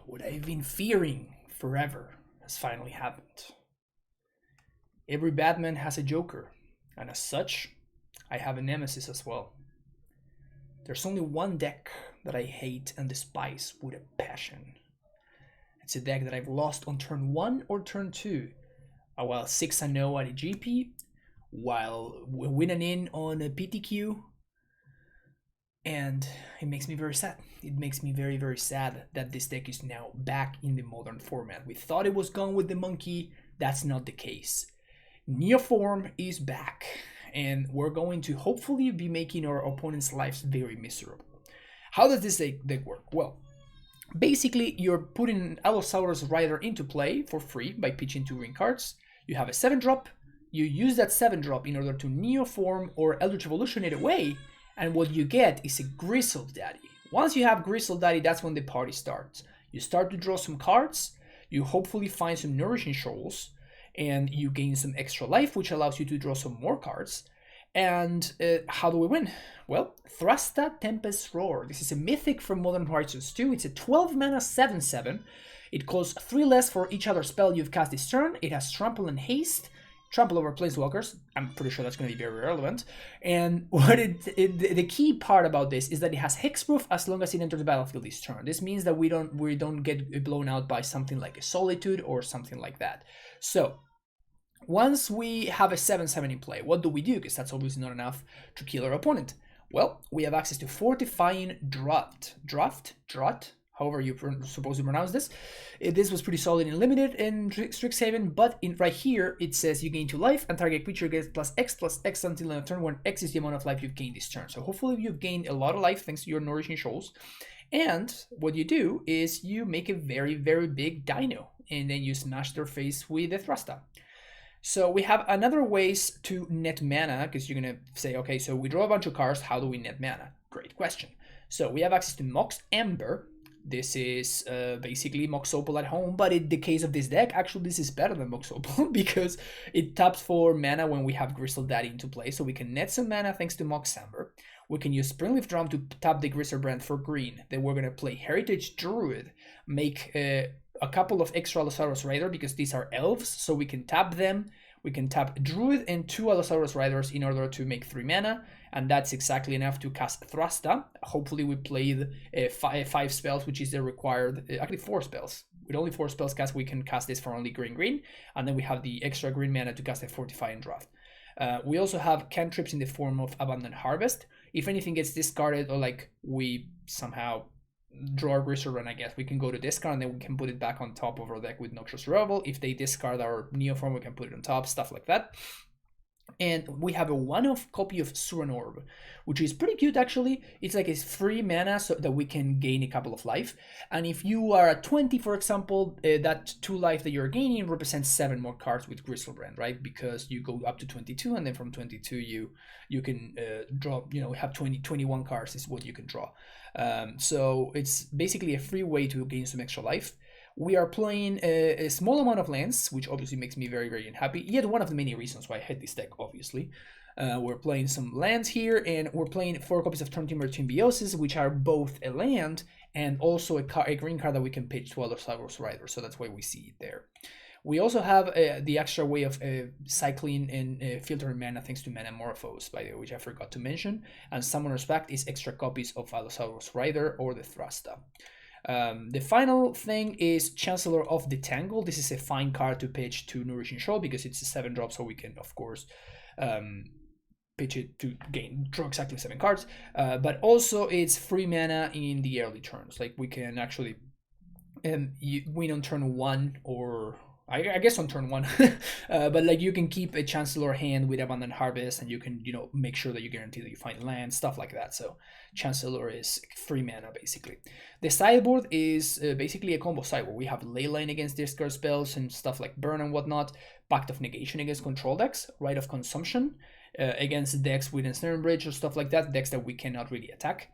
what I've been fearing forever has finally happened. Every Batman has a Joker, and as such, I have a nemesis as well. There's only one deck that I hate and despise with a passion. It's a deck that I've lost on turn 1 or turn 2, while 6-0 at a GP, while winning in on a PTQ, and it makes me very sad. It makes me very, very sad that this deck is now back in the modern format. We thought it was gone with the monkey. That's not the case. Neoform is back, and we're going to hopefully be making our opponents' lives very miserable. How does this deck work? Well, basically, you're putting Allosaurus Rider into play for free by pitching 2 green cards. You have a 7-drop. You use that 7-drop in order to Neoform or Eldritch Evolution it away, and what you get is a Gristle Daddy. Once you have Gristle Daddy, that's when the party starts. You start to draw some cards. You hopefully find some Nourishing Shoals, and you gain some extra life, which allows you to draw some more cards. And how do we win? Well, Thrasta Tempest Roar. This is a mythic from Modern Horizons 2. It's a 12 mana 7/7. It costs 3 less for each other spell you've cast this turn. It has Trample and Haste. Trample over Planeswalkers. I'm pretty sure that's going to be very relevant. And what the key part about this is that it has Hexproof as long as it enters the battlefield this turn. This means that we don't get blown out by something like a Solitude or something like that. So once we have a 7/7 in play, what do we do? Because that's obviously not enough to kill our opponent. Well, we have access to Fortifying Draught, however you suppose to pronounce this. This was pretty solid in Limited and Strixhaven, but right here it says you gain 2 life and target creature gets +X until end of turn when X is the amount of life you've gained this turn. So hopefully you've gained a lot of life thanks to your Nourishing Shoals. And what you do is you make a very, very big dino, and then you smash their face with the Thrasta. So we have another ways to net mana, because you're going to say, okay, so we draw a bunch of cards, how do we net mana? Great question. So we have access to Mox Amber. This is basically Mox Opal at home, but in the case of this deck, actually this is better than Mox Opal because it taps for mana when we have Gristle Daddy into play, so we can net some mana thanks to Mox Amber. We can use Springleaf Drum to tap the Griselbrand for green. Then we're going to play Heritage Druid, make a couple of extra Allosaurus Rider because these are elves, so we can tap them. We can tap Druid and 2 Allosaurus Riders in order to make 3 mana, and that's exactly enough to cast Thrasta. Hopefully we played 5 spells, which is the required, actually 4 spells. With only 4 spells cast, we can cast this for only green, and then we have the extra green mana to cast a Fortifying Draught. We also have cantrips in the form of Abundant Harvest. If anything gets discarded or like we somehow draw a Griselbrand, I guess we can go to discard and then we can put it back on top of our deck with Noxious Revival. If they discard our Neoform, we can put it on top, stuff like that. And we have a one-off copy of Suran Orb, which is pretty cute actually. It's like a free mana so that we can gain a couple of life. And if you are at 20, for example, that 2 life that you're gaining represents 7 more cards with Griselbrand, right? Because you go up to 22, and then from 22 you can draw, have 21 cards is what you can draw. So it's basically a free way to gain some extra life. We are playing a small amount of lands, which obviously makes me very, very unhappy. Yet one of the many reasons why I hate this deck, obviously. We're playing some lands here, and we're playing 4 copies of Turn-Timber Symbiosis, which are both a land and also a green card that we can pitch to Allosaurus Rider, so that's why we see it there. We also have the extra way of cycling and filtering mana thanks to Manamorphose, by the way, which I forgot to mention. And Summoner's Pact is extra copies of Allosaurus Rider or the Thrasta. The final thing is Chancellor of the Tangle. This is a fine card to pitch to Nourishing Shoal because it's a 7-drop, so we can, of course, pitch it to draw exactly 7 cards. But also it's free mana in the early turns. Like we can actually win on turn 1 or I guess on turn 1, but like you can keep a Chancellor hand with Abundant Harvest, and you can make sure that you guarantee that you find land, stuff like that. So Chancellor is free mana basically. The sideboard is basically a combo side where we have Leyline against discard spells and stuff like Burn and whatnot, Pact of Negation against control decks, Rite of Consumption against decks with Ensnaring Bridge or stuff like that, decks that we cannot really attack.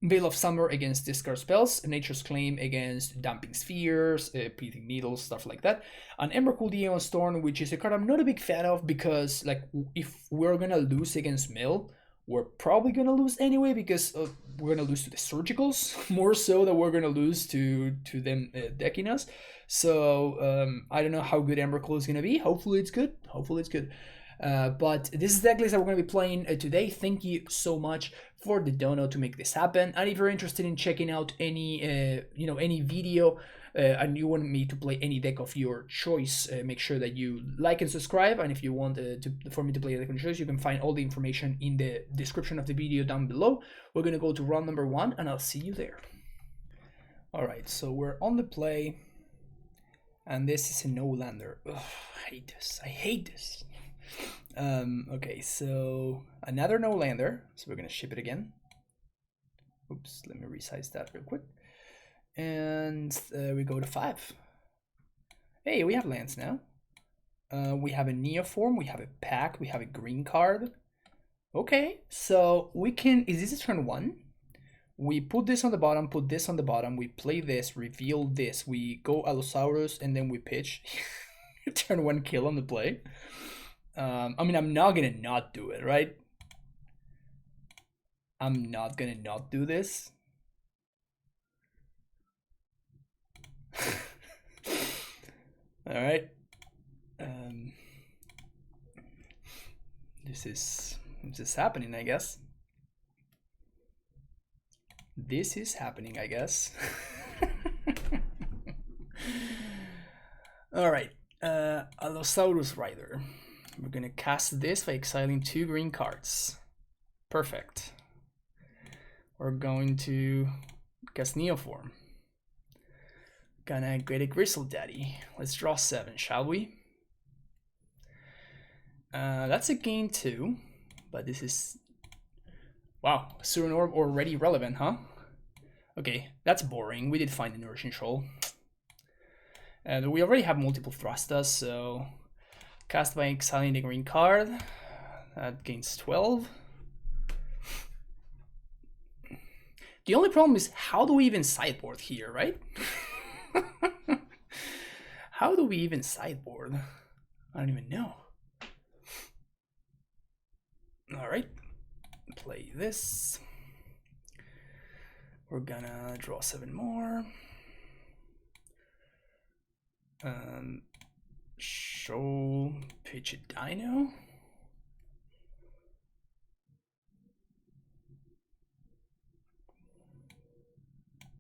Veil of Summer against discard spells, Nature's Claim against Damping Spheres, Breathing Needles, stuff like that. And Embercool the Aeon Storm, which is a card I'm not a big fan of because, like, if we're gonna lose against Mill, we're probably gonna lose anyway because we're gonna lose to the surgicals more so than we're gonna lose to them decking us. So I don't know how good Emberclaw is gonna be. Hopefully it's good. Hopefully it's good. But this is the deck list that we're going to be playing today. Thank you so much for the dono to make this happen. And if you're interested in checking out any any video and you want me to play any deck of your choice, make sure that you like and subscribe. And if you want for me to play a deck of your choice, you can find all the information in the description of the video down below. We're going to go to round number 1 and I'll see you there. All right, so we're on the play. And this is a no-lander. Ugh, I hate this. I hate this. Okay, so another no-lander. So we're gonna ship it again. Oops, let me resize that real quick. And we go to 5. Hey, we have lands now. We have a Neoform, we have a pack, we have a green card. Okay, so we can, is this a turn 1? We put this on the bottom, put this on the bottom, we play this, reveal this, we go Allosaurus, and then we pitch. Turn 1 kill on the play. I mean, I'm not gonna not do it, right? I'm not gonna not do this. All right. This is happening, I guess. This is happening, I guess. All right. Allosaurus Rider. We're gonna cast this by exiling 2 green cards. Perfect. We're going to cast Neoform. Gonna get a Gristle Daddy. Let's draw 7, shall we? That's a gain 2, but this is... Wow, Surin Orb already relevant, huh? Okay, that's boring. We did find the Nourishing Shoal. We already have multiple Thrustas, so... Cast by exiling the green card. That gains 12. The only problem is, how do we even sideboard here, right? How do we even sideboard? I don't even know. All right, play this. We're gonna draw 7 more. Show pitch a dino.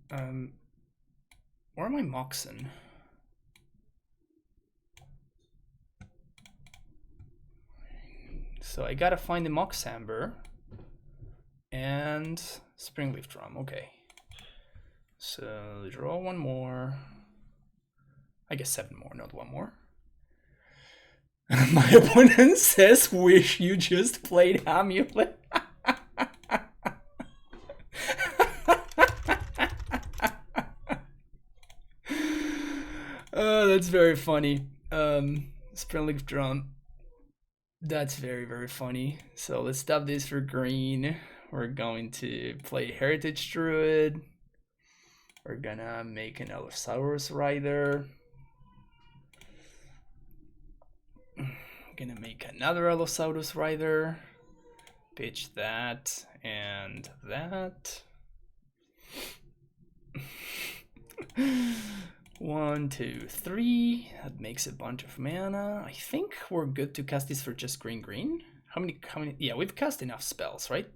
Where am I Moxen? So I gotta find the Moxamber and Springleaf Drum. Okay. So draw 1 more. I guess 7 more, not 1 more. My opponent says, wish you just played Amulet. Oh, that's very funny. Springleaf Drum. That's very, very funny. So let's stop this for green. We're going to play Heritage Druid. We're gonna make an Allosaurus Rider. Gonna make another Allosaurus Rider. Pitch that and that. 1, 2, 3. That makes a bunch of mana. I think we're good to cast this for just green. How many? Yeah, we've cast enough spells, right?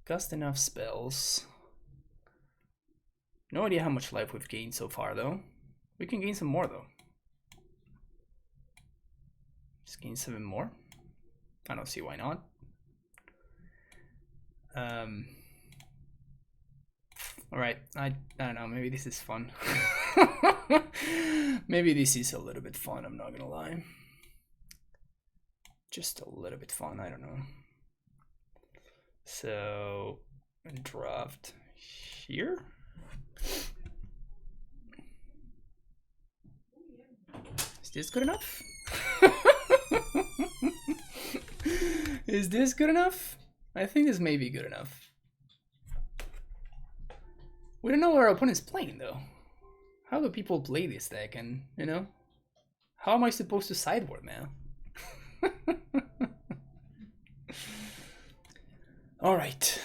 Cast enough spells. No idea how much life we've gained so far, though. We can gain some more, though. Just gain 7 more. I don't see why not. All right, I don't know, maybe this is fun. Maybe this is a little bit fun, I'm not gonna lie. Just a little bit fun, I don't know. So, draft here. Is this good enough? Is this good enough? I think this may be good enough. We don't know what our opponent's playing though. How do people play this deck, and you know? How am I supposed to sideboard now? All right.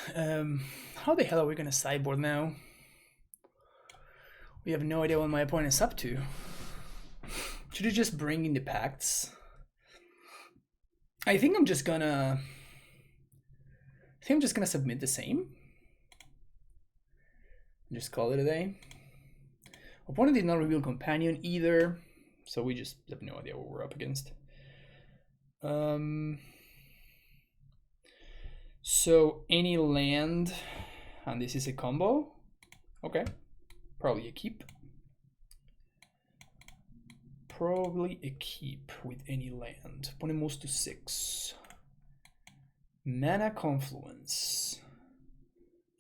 How the hell are we gonna sideboard now? We have no idea what my opponent's up to. Should I just bring in the pacts? I think I'm just gonna submit the same. Just call it a day. Opponent did not reveal companion either, so we just have no idea what we're up against. So any land, and this is a combo. Okay, probably a keep. Probably a keep with any land. Opponent moves to 6. Mana Confluence.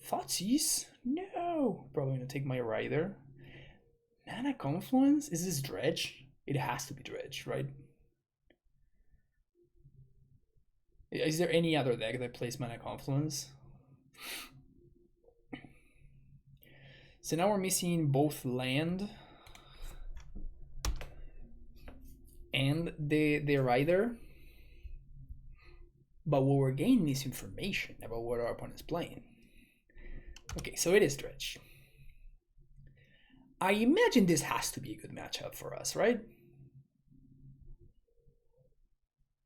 Thoughtseize? No! Probably gonna take my Rider. Mana Confluence? Is this Dredge? It has to be Dredge, right? Is there any other deck that plays Mana Confluence? So now we're missing both land and the Rider. But what we're gaining is information about what our opponent's playing. Okay, so it is Dredge. I imagine this has to be a good matchup for us, right?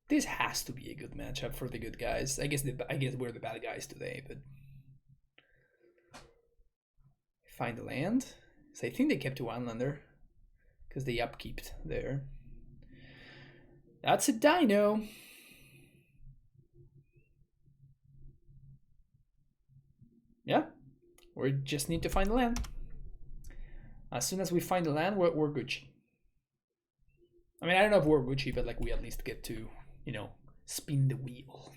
This has to be a good matchup for the good guys. I guess we're the bad guys today, but find the land. So I think they kept 1-lander because they upkeeped there. That's a dino. Yeah, we just need to find the land. As soon as we find the land, we're Gucci. I mean, I don't know if we're Gucci, but like we at least get to, you know, spin the wheel.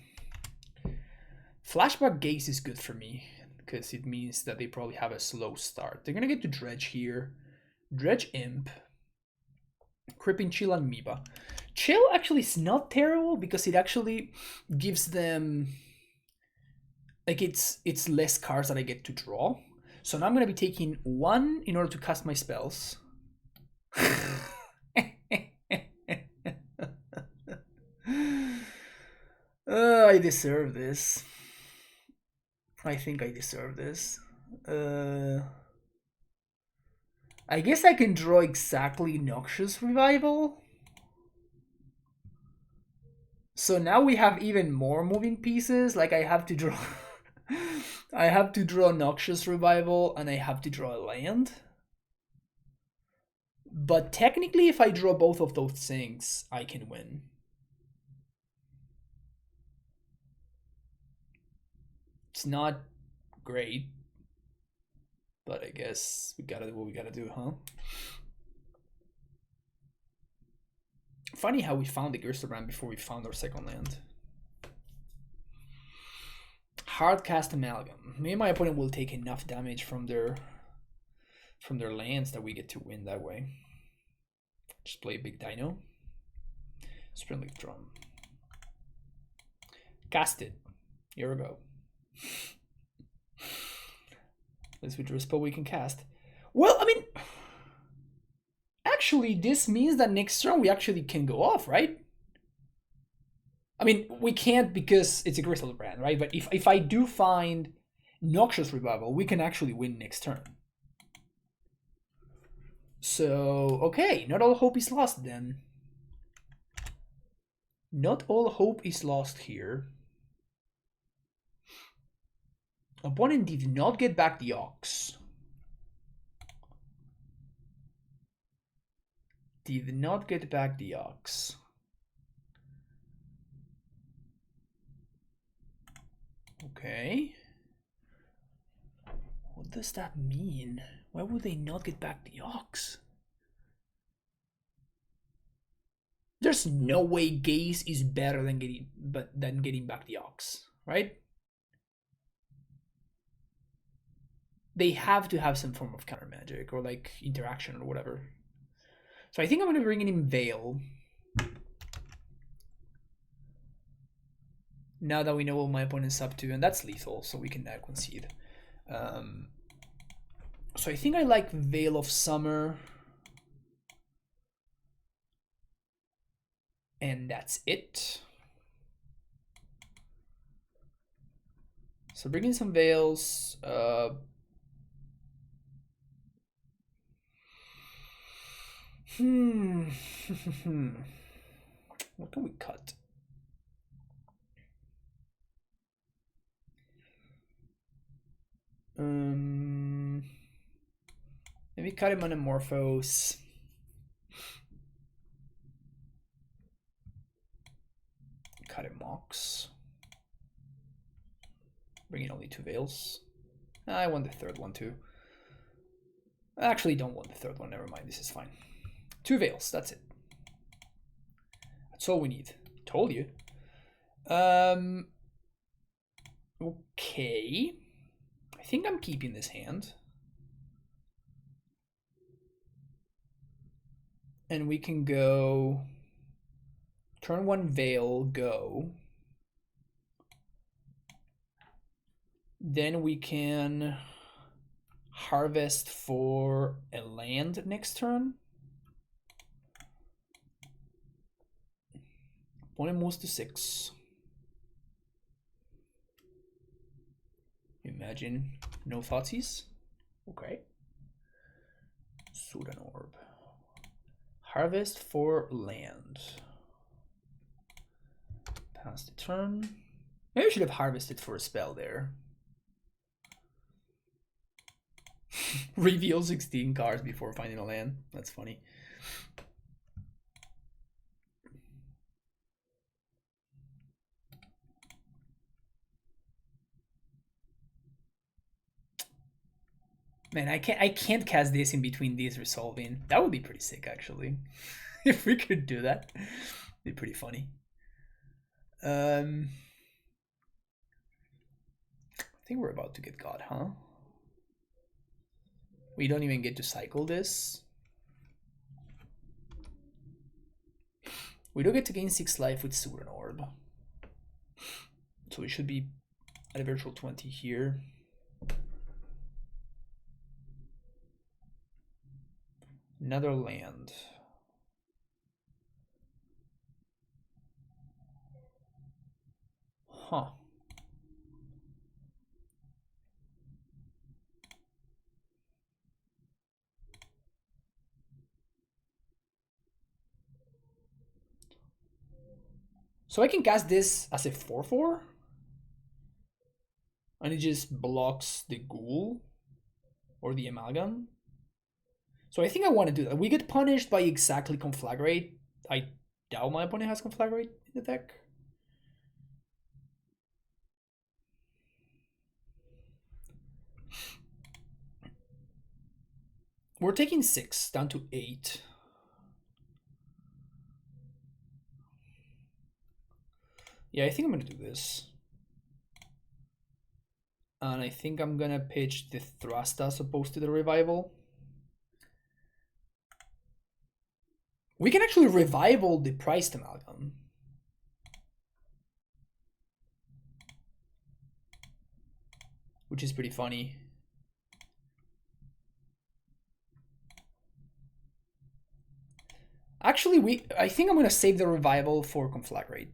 Flashback Gaze is good for me because it means that they probably have a slow start. They're gonna get to Dredge here. Dredge Imp. Cripping Chill and Amoeba. Chill actually is not terrible because it actually gives them, like, it's less cards that I get to draw. So now I'm gonna be taking 1 in order to cast my spells. I deserve this. I think I deserve this. I guess I can draw exactly Noxious Revival. So now we have even more moving pieces. Like I have to draw I have to draw Noxious Revival and I have to draw a land. But technically if I draw both of those things, I can win. It's not great, but I guess we gotta do what we gotta do, huh? Funny how we found the Gersterbrand before we found our second land. Hardcast Amalgam. Me and my opponent will take enough damage from their lands that we get to win that way. Just play a big dino. Springleaf Drum. Cast it. Here we go. Let's withdraw a spell we can cast. Well, I mean, actually, this means that next turn we actually can go off, right? I mean, we can't because it's a Gersterbrand, right? But if I do find Noxious Revival, we can actually win next turn. So, okay, not all hope is lost then. Not all hope is lost here. Opponent did not get back the Ox. Did not get back the Ox. Okay. What does that mean? Why would they not get back the Ox? There's no way Gaze is better than getting back the Ox, right? They have to have some form of counter magic or like interaction or whatever. So I think I'm going to bring in Veil. Now that we know what my opponent's up to, and that's lethal, so we can now concede. So I think I like Veil of Summer. And that's it. So bring in some Veils. What can we cut? Maybe cut him on Amorphos. Cut him Mox. Bring in only 2 Veils. I want the third one too. I actually don't want the third one, never mind, this is fine. 2 Veils, that's it. That's all we need. Told you. Okay. I think I'm keeping this hand. And we can go turn 1 Veil, go. Then we can harvest for a land next turn. Opponent moves to 6. Imagine no thoughtseize. Okay. Sudan Orb. Harvest for land. Pass the turn. Maybe I should have harvested for a spell there. Reveal 16 cards before finding a land. That's funny. Man, I can't cast this in between these resolving. That would be pretty sick actually. If we could do that. It'd be pretty funny. I think we're about to get God, huh? We don't even get to cycle this. We do get to gain 6 life with Sudan Orb. So we should be at a virtual 20 here. Another land. Huh. So I can cast this as a 4/4. And it just blocks the Ghoul or the Amalgam. So I think I want to do that. We get punished by exactly Conflagrate. I doubt my opponent has Conflagrate in the deck. We're taking 6 down to 8. Yeah, I think I'm gonna do this. And I think I'm gonna pitch the Thrust as opposed to the Revival. We can actually Revival the Priced Amalgam. Which is pretty funny. Actually, I think I'm gonna save the Revival for Conflagrate.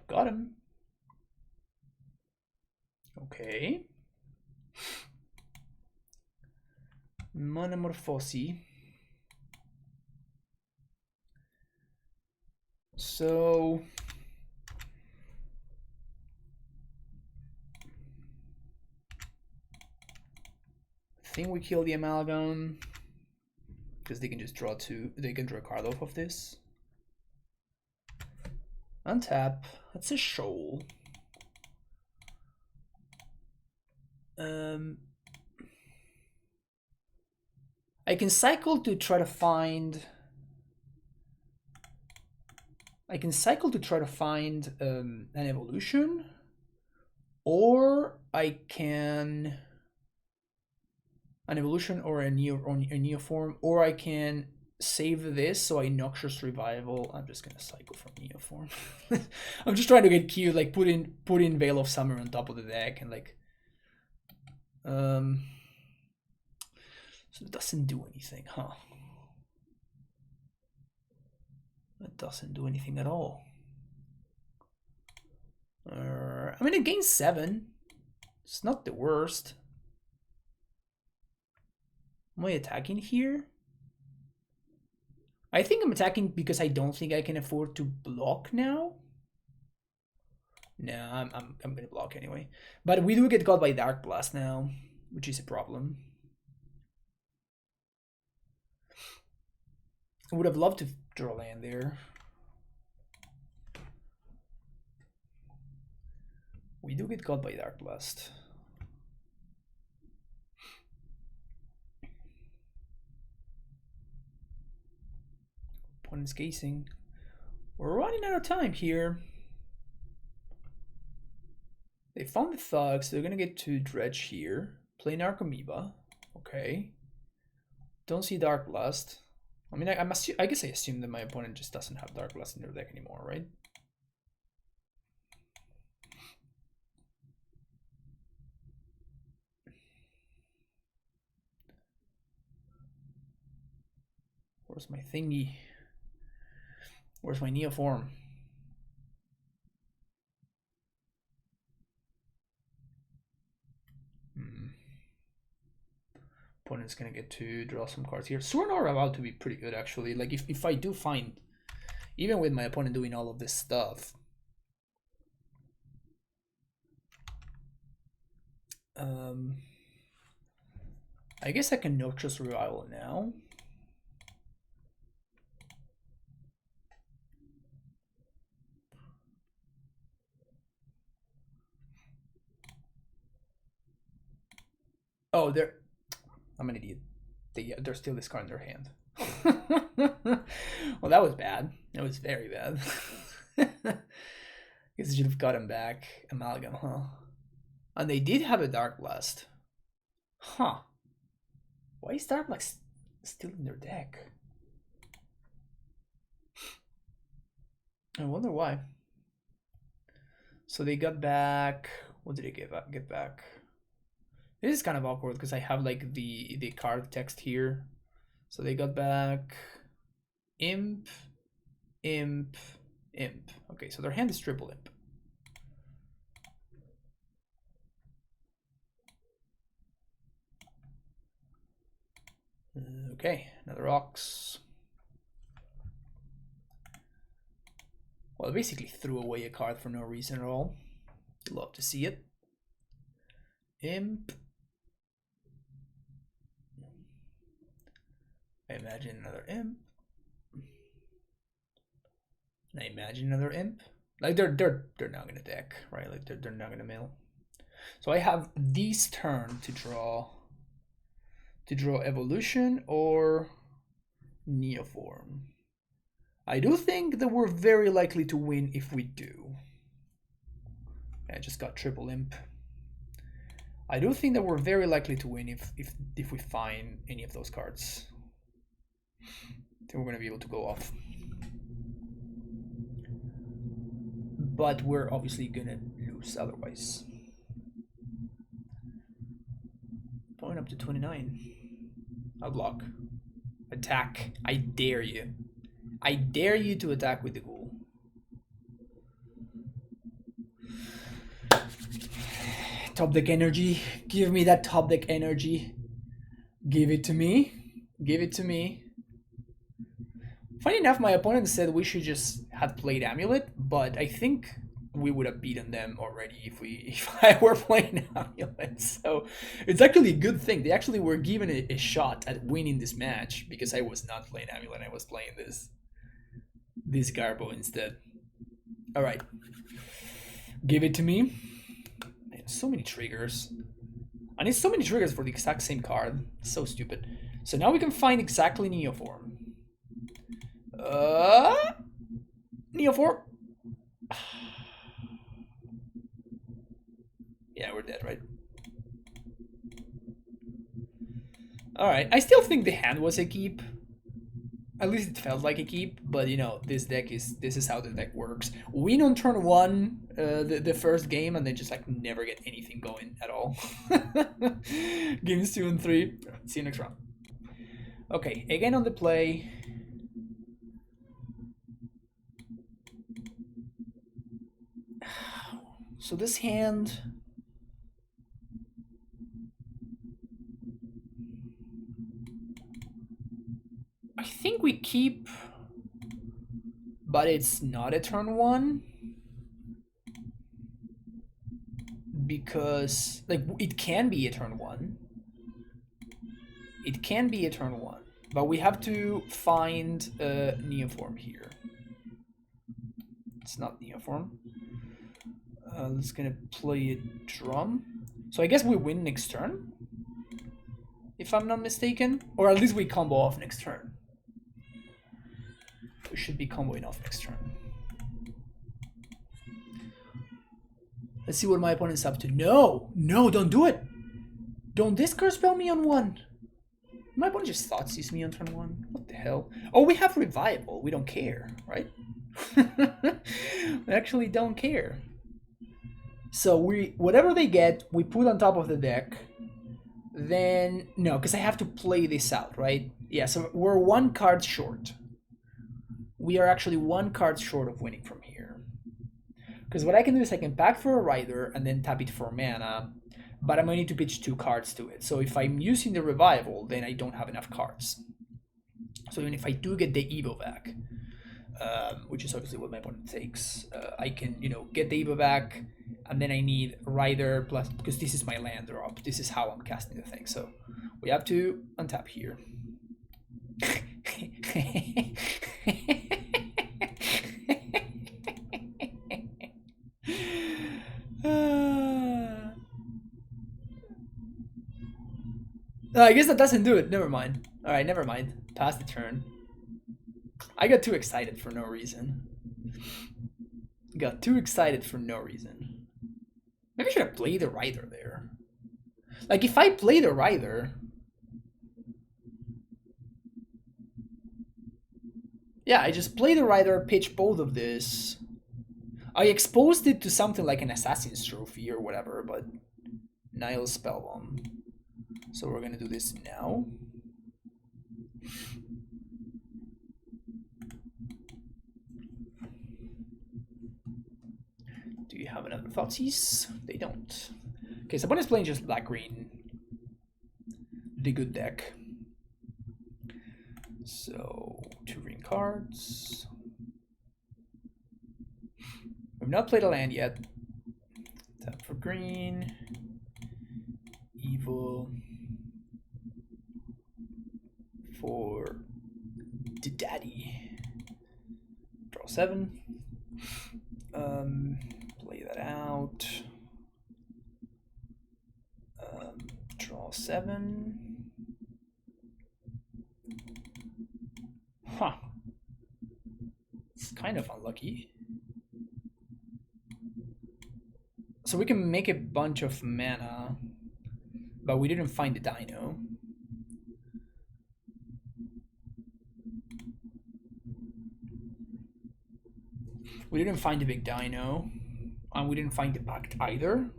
Got him. Okay. Monomorphosi. So I think we kill the Amalgam because they can just draw 2. They can draw a card off of this. Untap. That's a shoal. I can cycle to try to find. I can cycle to try to find an evolution, or I can an evolution or a neoform, or I can save this so I Noxious Revival. I'm just gonna cycle from Neoform. I'm just trying to get cute, like put in Veil of Summer on top of the deck and like so it doesn't do anything, huh? It doesn't do anything at all. I mean, it gains 7. It's not the worst. Am I attacking here? I think I'm attacking because I don't think I can afford to block now. No, I'm gonna block anyway. But we do get caught by Dark Blast now, which is a problem. I would have loved to draw land there. We do get caught by Dark Blast. Opponent's casing. We're running out of time here. They found the thugs. They're gonna get to Dredge here. Play Narcomoeba. Okay. Don't see Dark Blast. I mean, I guess I assume that my opponent just doesn't have Dark Blast in their deck anymore, right? Where's my thingy? Where's my Neoform? Opponent's gonna get to draw some cards here. Sworn are about to be pretty good, actually. Like, if I do find, even with my opponent doing all of this stuff, I guess I can Noxious Revival now. Oh, I'm an idiot. They're still discarding their hand. Well, that was bad. That was very bad. Guess I should have got him back. Amalgam, huh? And they did have a Dark Blast. Huh. Why is Dark Blast still in their deck? I wonder why. So they got back. What did they get back? This is kind of awkward because I have like the card text here. So they got back Imp, Imp, Imp. Okay, so their hand is triple Imp. Okay, another Ox. Well, I basically threw away a card for no reason at all. Love to see it. Imp. I imagine another Imp. And I imagine another Imp. Like they're not gonna deck, right? Like they're not gonna mill. So I have this turn to draw Evolution or Neoform. I do think that we're very likely to win if we do. I just got triple Imp. I do think that we're very likely to win if we find any of those cards. I think we're gonna be able to go off. But we're obviously gonna lose otherwise. Point up to 29. I'll block. Attack. I dare you. I dare you to attack with the ghoul. Top deck energy. Give me that top deck energy. Give it to me. Give it to me. Funny enough, my opponent said we should just have played Amulet, but I think we would have beaten them already if I were playing Amulet. So it's actually a good thing. They actually were given a shot at winning this match because I was not playing Amulet. I was playing this Garbo instead. All right, give it to me. Man, so many triggers. I need so many triggers for the exact same card. So stupid. So now we can find exactly Neoform. Neoform. Yeah, we're dead, right? All right. I still think the hand was a keep. At least it felt like a keep, but you know, this is how the deck works. Win on turn 1, the first game, and then just like never get anything going at all. Games 2 and 3. See you next round. Okay, again on the play. So this hand, I think we keep, but it's not a turn 1 because like it can be a turn 1. It can be a turn 1, but we have to find a Neoform here. It's not Neoform. Let's gonna play a drum. So I guess we win next turn, if I'm not mistaken, or at least we combo off next turn. We should be comboing off next turn. Let's see what my opponent's up to. No, no, don't do it. Don't discard spell me on 1. My opponent just thought sees me on turn 1. What the hell? Oh, we have revival. We don't care, right? We actually don't care. So whatever they get, we put on top of the deck. Then no, because I have to play this out, right? Yeah, so we're 1 card short. We are actually 1 card short of winning from here. Because what I can do is I can pack for a Rider and then tap it for mana, but I'm going to need to pitch 2 cards to it. So if I'm using the revival, then I don't have enough cards. So even if I do get the Evo back, which is obviously what my opponent takes, I can, you know, get the Evo back, and then I need Rider plus, because this is my land drop. This is how I'm casting the thing. So we have to untap here. I guess that doesn't do it. Never mind. All right, never mind. Pass the turn. I got too excited for no reason. Got too excited for no reason. Maybe I should have played the Rider there. Like, if I play the Rider... Yeah, I just play the Rider, pitch both of this. I exposed it to something like an Assassin's Trophy or whatever, but Nile Spellbomb. So we're gonna do this now. Do you have another Thoughtseize? They don't. Okay, so opponent's playing just black-green. The good deck. So 2 green cards. We've not played a land yet. Tap for green. Evil. For the daddy. Draw 7. Play that out. Draw 7. Huh. It's kind of unlucky. So we can make a bunch of mana, but we didn't find the dino. We didn't find the big dino, and we didn't find the pact either.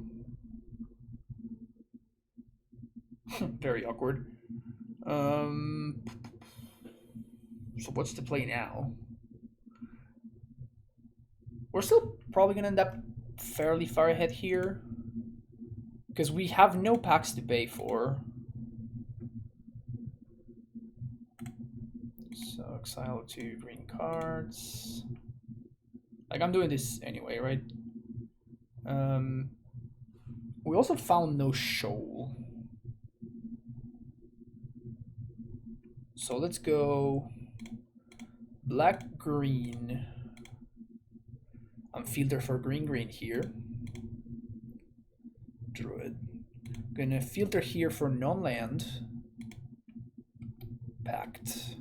Very awkward. So what's the play now? We're still probably gonna end up fairly far ahead here, because we have no packs to pay for. So exile 2 green cards. Like, I'm doing this anyway, right? We also found no shoal. So let's go black green. I'm filter for green here. Druid. Gonna filter here for non-land. Pact.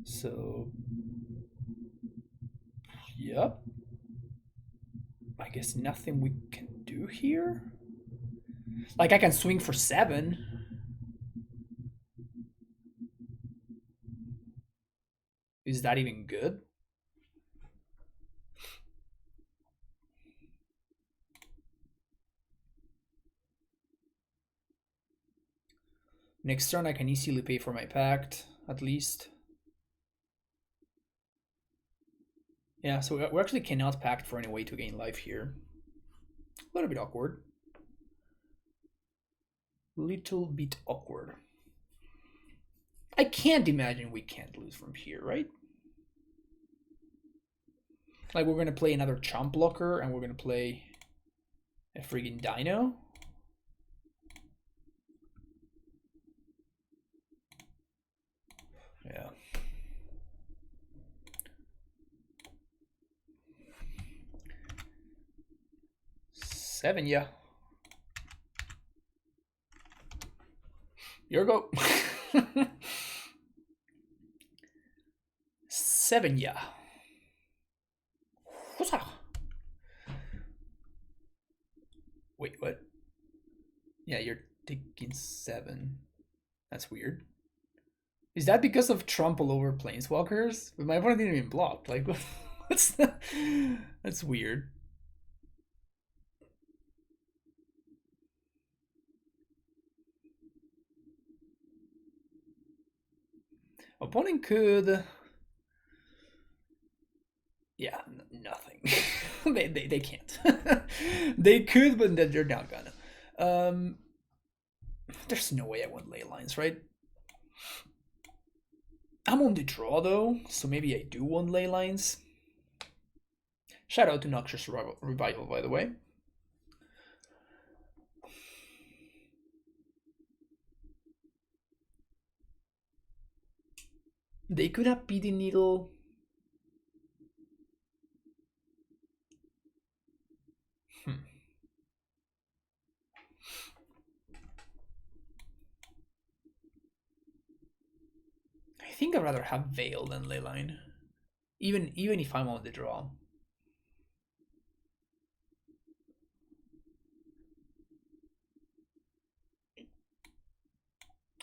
So yep. I guess nothing we can do here. Like, I can swing for 7. Is that even good? Next turn I can easily pay for my pact, at least. Yeah, so we actually cannot pact for any way to gain life here. A little bit awkward. Little bit awkward. I can't imagine we can't lose from here, right? Like, we're gonna play another chump blocker and we're gonna play a friggin' dino. Yeah. Seven, yeah. Here we go. Seven, yeah. Wait, what? Yeah, you're taking 7. That's weird. Is that because of trample over planeswalkers? But my opponent didn't even block. Like, what's that? That's weird. Opponent could. Yeah, nothing. they can't. They could, but they're not gonna. There's no way I won ley lines, right? I'm on the draw though, so maybe I do want ley lines. Shout out to Noxious Revival, by the way. They could have PD Needle. I think I'd rather have Veil than Leyline. Even if I'm on the draw.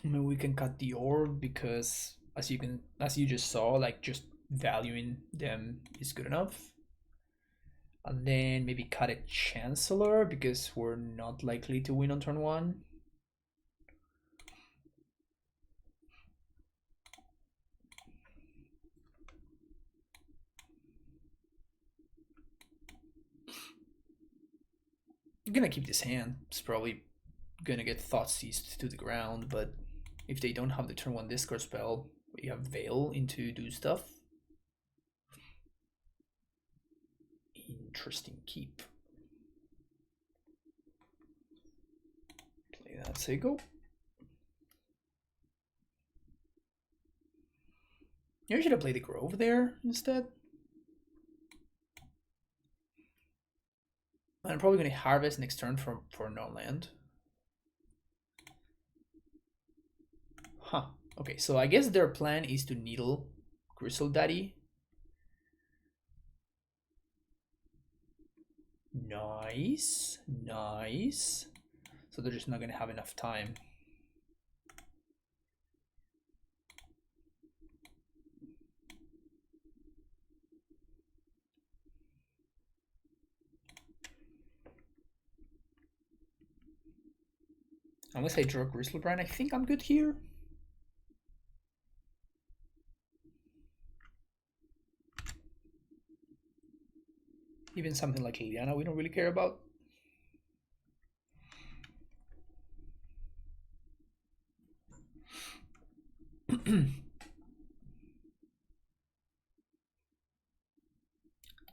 I mean, we can cut the orb because as you just saw, like just valuing them is good enough. And then maybe cut a Chancellor because we're not likely to win on turn 1. I'm gonna keep this hand. It's probably gonna get Thought Seized to the ground, but if they don't have the turn 1 discard spell, we have Veil into do stuff. Interesting keep. Play that, say go. Maybe I should have played the Grove there instead. I'm probably going to harvest next turn for no land. Huh. Okay, so I guess their plan is to needle Gristle Daddy. Nice. Nice. So they're just not going to have enough time. Unless I draw Grizzlebrand, I think I'm good here. Even something like Liliana we don't really care about.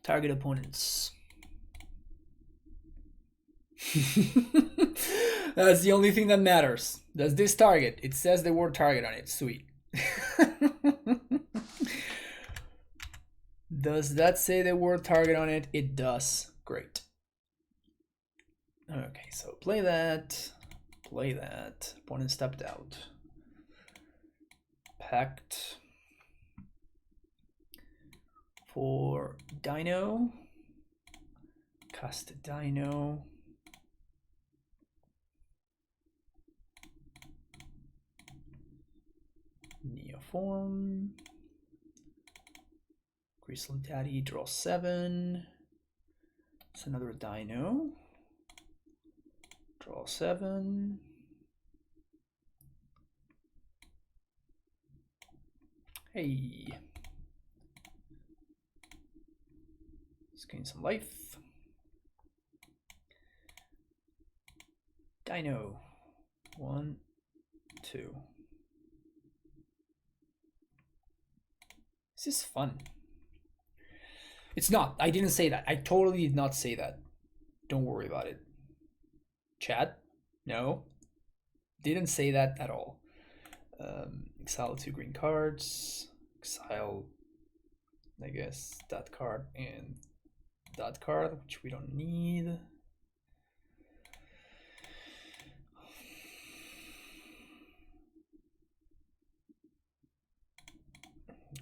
Target opponents. That's the only thing that matters. Does this target? It says the word target on it. Sweet. Does that say the word target on it? It does. Great. Okay, so play that. Play that. Opponent stepped out. Pact for Dino. Cast Dino. Neoform. Grizzly Daddy, draw 7. It's another dino. Draw 7. Hey. Let's gain some life. Dino. 1, 2. This is fun. It's not. I didn't say that. I totally did not say that. Don't worry about it. Chat? No. Didn't say that at all. Exile 2 green cards. Exile, I guess, that card and that card, which we don't need.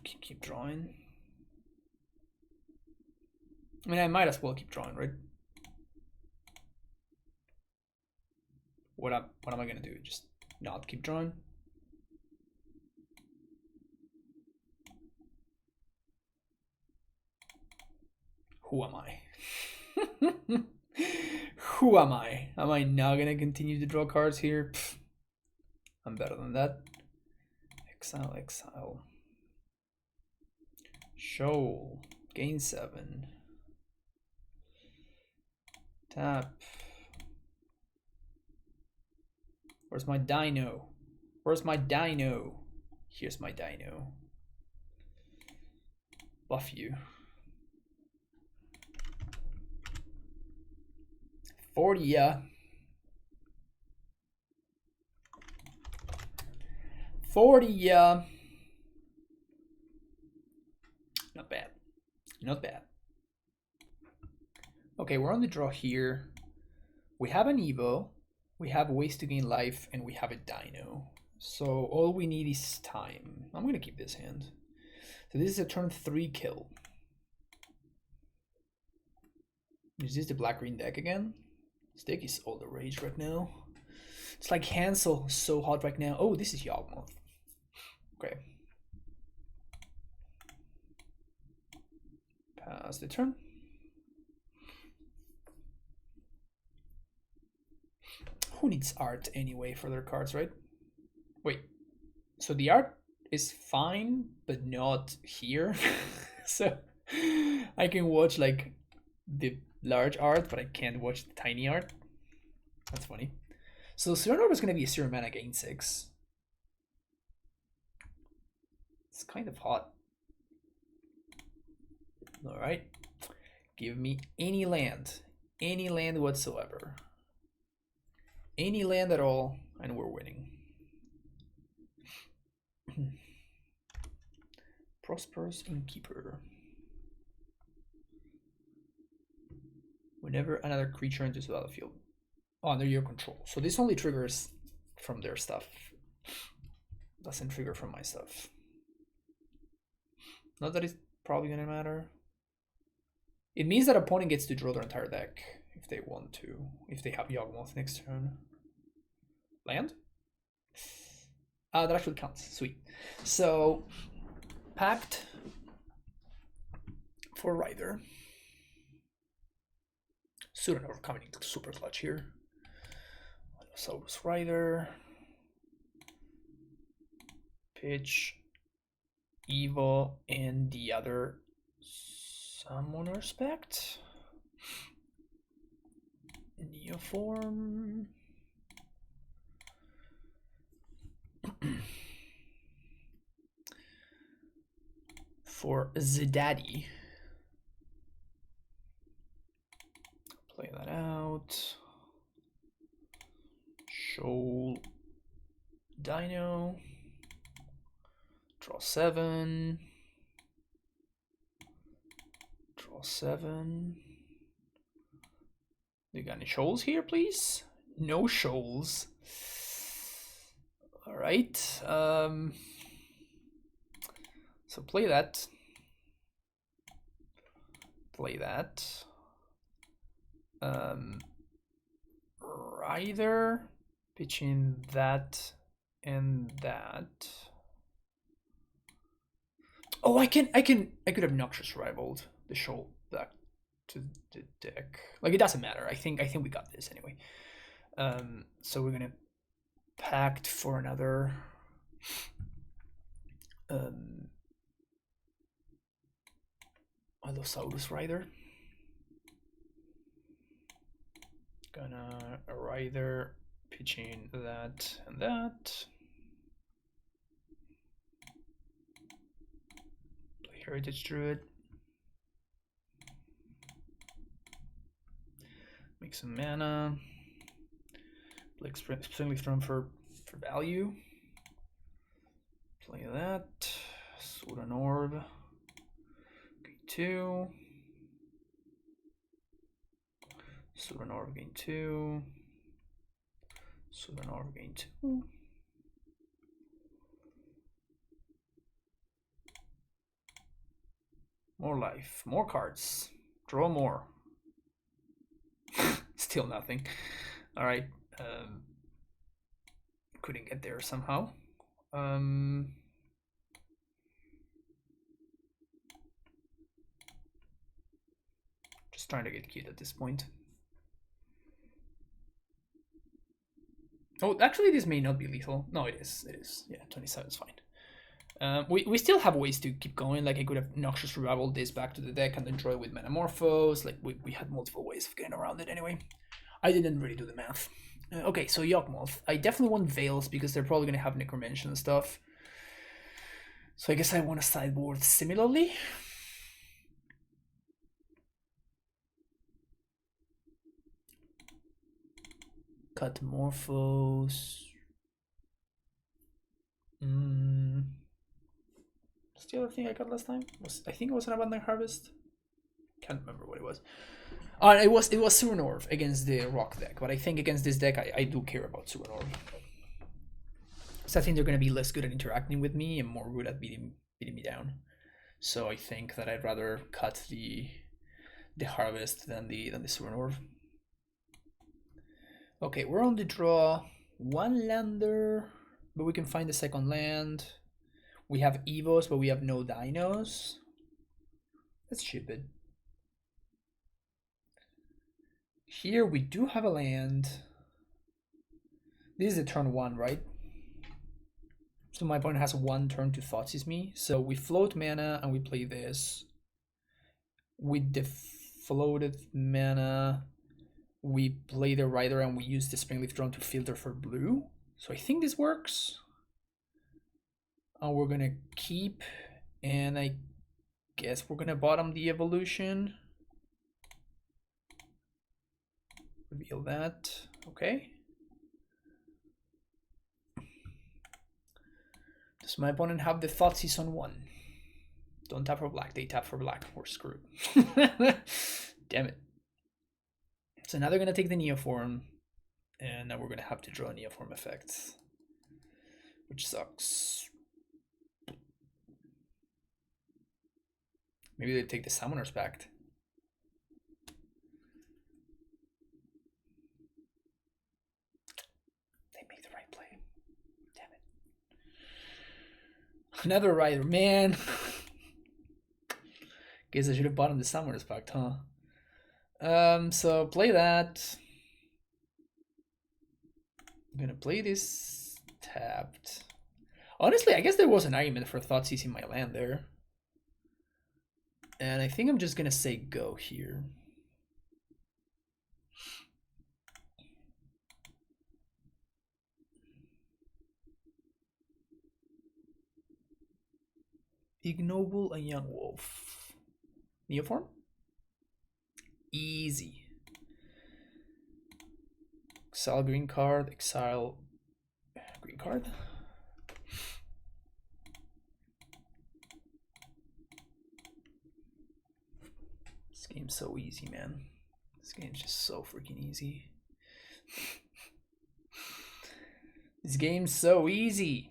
Keep drawing. I mean, I might as well keep drawing, right? What am I gonna do? Just not keep drawing? Who am I? Who am I? Am I not gonna continue to draw cards here? Pfft. I'm better than that. Exile, exile. Shoal. Gain 7. Tap. Where's my dino? Where's my dino? Here's my dino. Buff you. 40, yeah. 40, yeah. Not bad. Not bad. Okay, we're on the draw here. We have an Evo, we have ways to gain life, and we have a dino. So all we need is time. I'm gonna keep this hand. So this is a turn 3 kill. Is this the black-green deck again? This deck is all the rage right now. It's like Hansel, so hot right now. Oh, this is Yawgmoth. Okay. Pass the turn. Who needs art anyway for their cards, right? Wait, so the art is fine, but not here. So I can watch like the large art, but I can't watch the tiny art. That's funny. So Cyrano is going to be a 0 mana gain 6. It's kind of hot. All right, give me any land whatsoever. Any land at all, and we're winning. Prosperous Innkeeper. Whenever another creature enters the battlefield under your control. So this only triggers from their stuff. Doesn't trigger from my stuff. Not that it's probably gonna matter. It means that opponent gets to draw their entire deck if they want to, if they have Yawgmoth next turn. Land? That actually counts. Sweet. So, Pact for Rider. Pseudonorm coming into super clutch here. Saurus Rider. Pitch. Evo and the other Summoner Spect. Neoform. For Zidaddy. Play that out. Shoal Dino. Draw 7. Draw 7. You got any shoals here, please? No shoals. All right. So play that. Play that. Either pitching that and that. Oh, I could have Noxious Rivaled the shoal back to the deck. Like, it doesn't matter. I think we got this anyway. So we're gonna pact for another Allosaurus Rider. Gonna Rider pitching that and that. Play Heritage Druid. Make some mana. Play Springly Throne for value. Play that. Sword and Orb. Gain 2. Sword and Orb gain 2. Sword and Orb gain 2. More life. More cards. Draw more. Still nothing. Alright. Couldn't get there somehow. Just trying to get cute at this point. Oh, actually, this may not be lethal. No, it is. It is. Yeah, 27 is fine. We still have ways to keep going. Like, I could have Noxious Revival this back to the deck and then draw it with Metamorphose. Like, we had multiple ways of getting around it anyway. I didn't really do the math. Okay, so Yawgmoth. I definitely want Veils because they're probably going to have Necromancy and stuff. So I guess I want to sideboard similarly. Cut Morphos. What's the other thing I got last time? I think it was an Abundant Harvest. Can't remember what it was. It was Surinor against the Rock deck, but I think against this deck I do care about Surinor. So I think they're gonna be less good at interacting with me and more good at beating me down. So I think that I'd rather cut the Harvest than the Surinor. Okay, we're on the draw. One lander, but we can find the second land. We have Evos, but we have no Dinos. That's stupid. Here we do have a land. This is a turn 1, right? So my opponent has 1 turn to Thoughtseize me. So we float mana and we play this. With the floated mana, we play the Rider and we use the Springleaf Drone to filter for blue. So I think this works. And we're gonna keep, and I guess we're gonna bottom the evolution. Reveal that. Okay. Does my opponent have the Thoughtseize on 1? Don't tap for black. They tap for black. We're screwed. Damn it. So now they're gonna take the Neoform, and now we're gonna have to draw a Neoform effect, which sucks. Maybe they take the Summoner's Pact. They make the right play. Damn it. Another Rider, man. Guess I should have bottomed the Summoner's Pact, huh? So play that. I'm gonna play this tapped. Honestly, I guess there was an argument for Thoughtseize in my land there. And I think I'm just gonna say go here. Ignoble and Young Wolf. Neoform? Easy. Exile green card, exile green card. This game's so easy, man. This game's just so freaking easy. This game's so easy.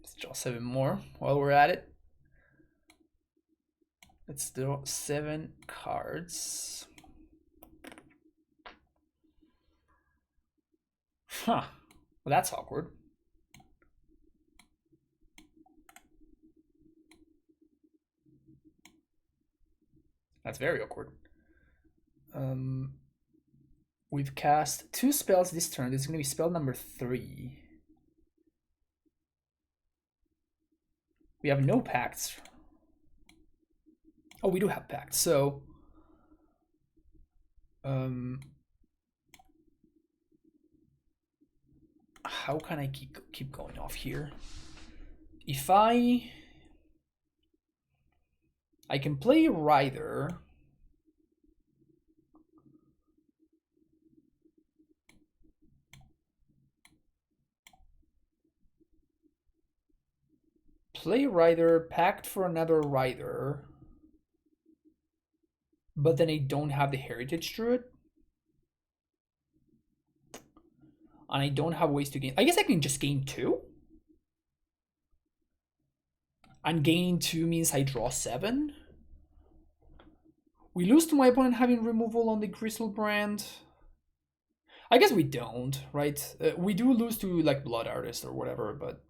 Let's draw 7 more while we're at it. Let's draw 7 cards. Huh. Well, that's awkward. That's very awkward. We've cast 2 spells this turn. This is going to be spell number 3. We have no pacts. Oh, we do have pacts. So, how can I keep going off here? If I can play Rider. Play Rider, pact for another Rider, but then I don't have the Heritage Druid. And I don't have ways to gain. I guess I can just gain 2. And gaining 2 means I draw 7. We lose to my opponent having removal on the Griselbrand. I guess we don't, right? We do lose to like Blood Artist or whatever, but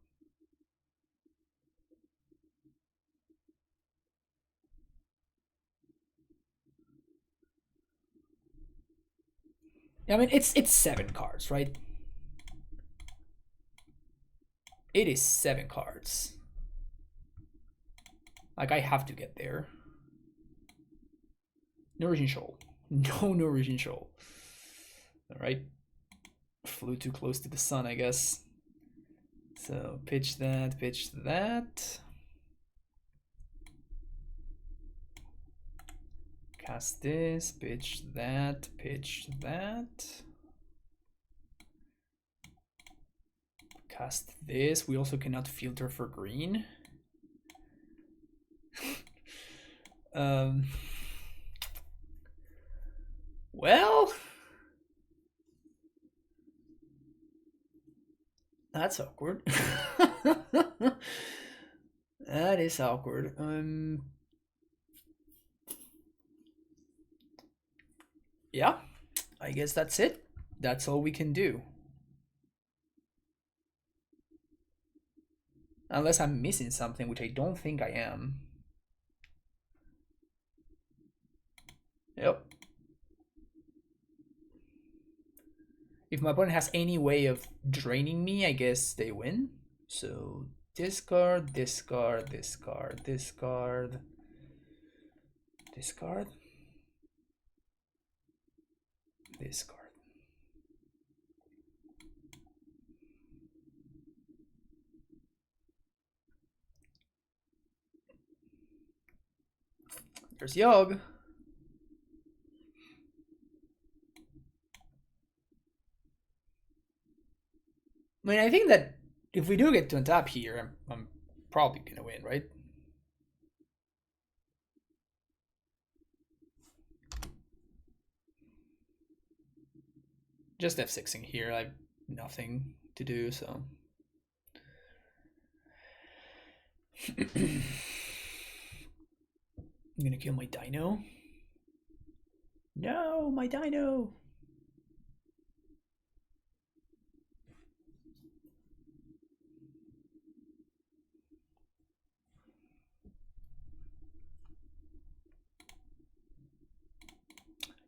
I mean it's 7 cards, right? It is 7 cards. Like I have to get there. Nourishing Shoal. No Nourishing Shoal. Alright. Flew too close to the sun, I guess. So pitch that, pitch that. Cast this, pitch that, pitch that. Cast this. We also cannot filter for green. Well, that's awkward. That is awkward. Yeah, I guess that's it. That's all we can do. Unless I'm missing something, which I don't think I am. Yep. If my opponent has any way of draining me, I guess they win. So discard, discard, discard, discard, discard, discard. There's Yogg. I mean, I think that if we do get to untap here, I'm probably gonna win, right? Just F6ing here. I have nothing to do, so. I'm gonna kill my dino. No, my dino.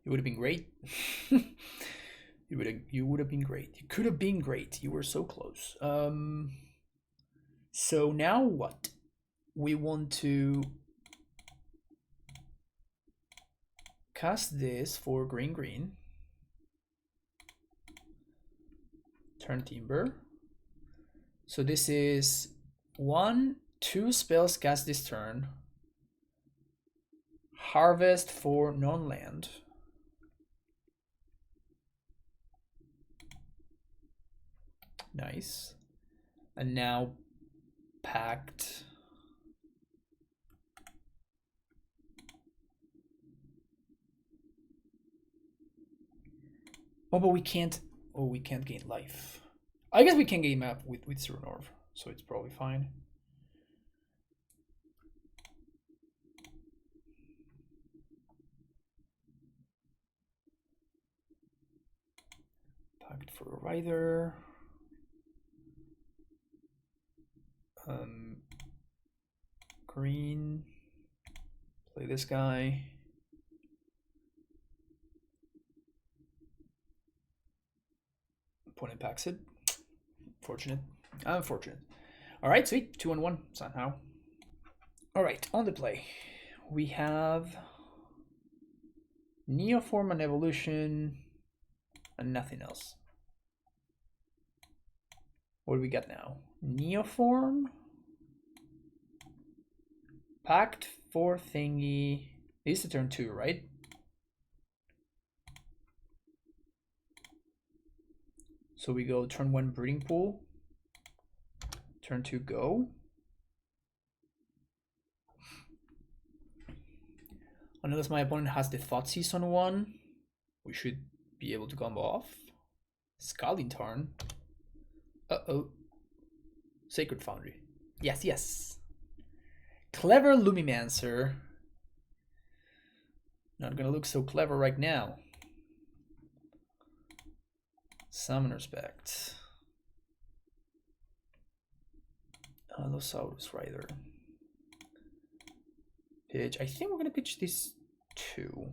It would have been great. You would have been great. You could have been great. You were so close. So now what? We want to cast this for green green. Turn Timber. So this is 1, 2 spells cast this turn. Harvest for non-land. Nice. And now Pact. Oh, but we can't. Oh, we can't gain life. I guess we can gain map with Zero North, so it's probably fine. Packed for a rider. Green. Play this guy. Opponent packs it. Fortunate. Unfortunate. Alright, sweet. 2-1 somehow. Alright, on the play. We have Neoform and Evolution and nothing else. What do we got now? Neoform. Packed 4 thingy. This is turn 2, right? So we go turn 1 breeding pool. Turn 2 go. Unless my opponent has the Thoughtseize on 1, we should be able to combo off. Scalding Tarn. Uh-oh. Sacred Foundry. Yes, yes. Clever Lumimancer. Not gonna look so clever right now. Summoner's Pact. Allosaurus Rider. Pitch. I think we're gonna pitch these 2.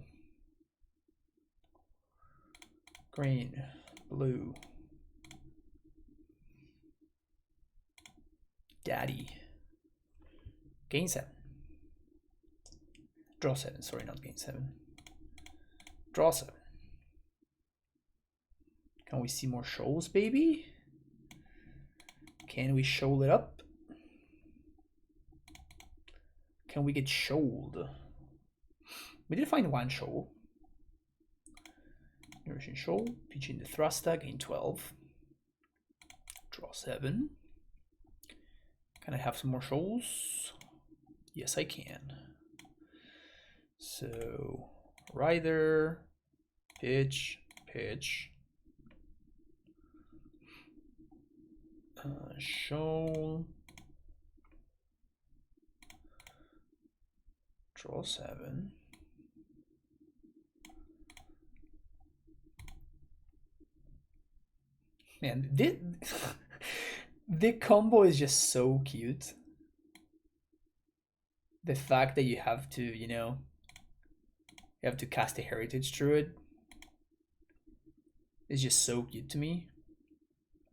Green, blue. Daddy. Gain 7. Draw 7. Sorry, not gain 7. Draw 7. Can we see more shoals, baby? Can we shoal it up? Can we get shoaled? We did find 1 shoal. Nourishing shoal. Pitching the Thrusta. Gain 12. Draw 7. Can I have some more shoals? Yes, I can. So, rider, pitch, pitch. Shoal. Draw 7. Man, the combo is just so cute. The fact that you have to, you know, you have to cast a Heritage Druid is just so cute to me.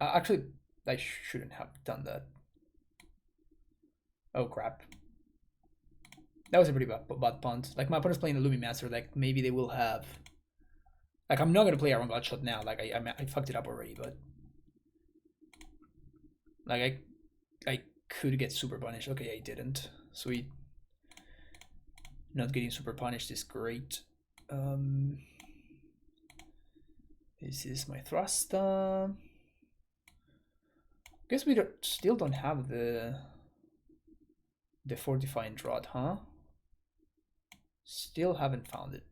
Actually, I shouldn't have done that. Oh crap. That was a pretty bad punt. Like, my opponent's playing a Lumimancer, like, maybe they will have... Like, I'm not gonna play Iron Godshot now, like, I fucked it up already, but... Like, I could get super punished. Okay, I didn't. Sweet. Not getting super punished is great. This is my Thrusta. Guess we still don't have the Fortifying Draught, huh? Still haven't found it.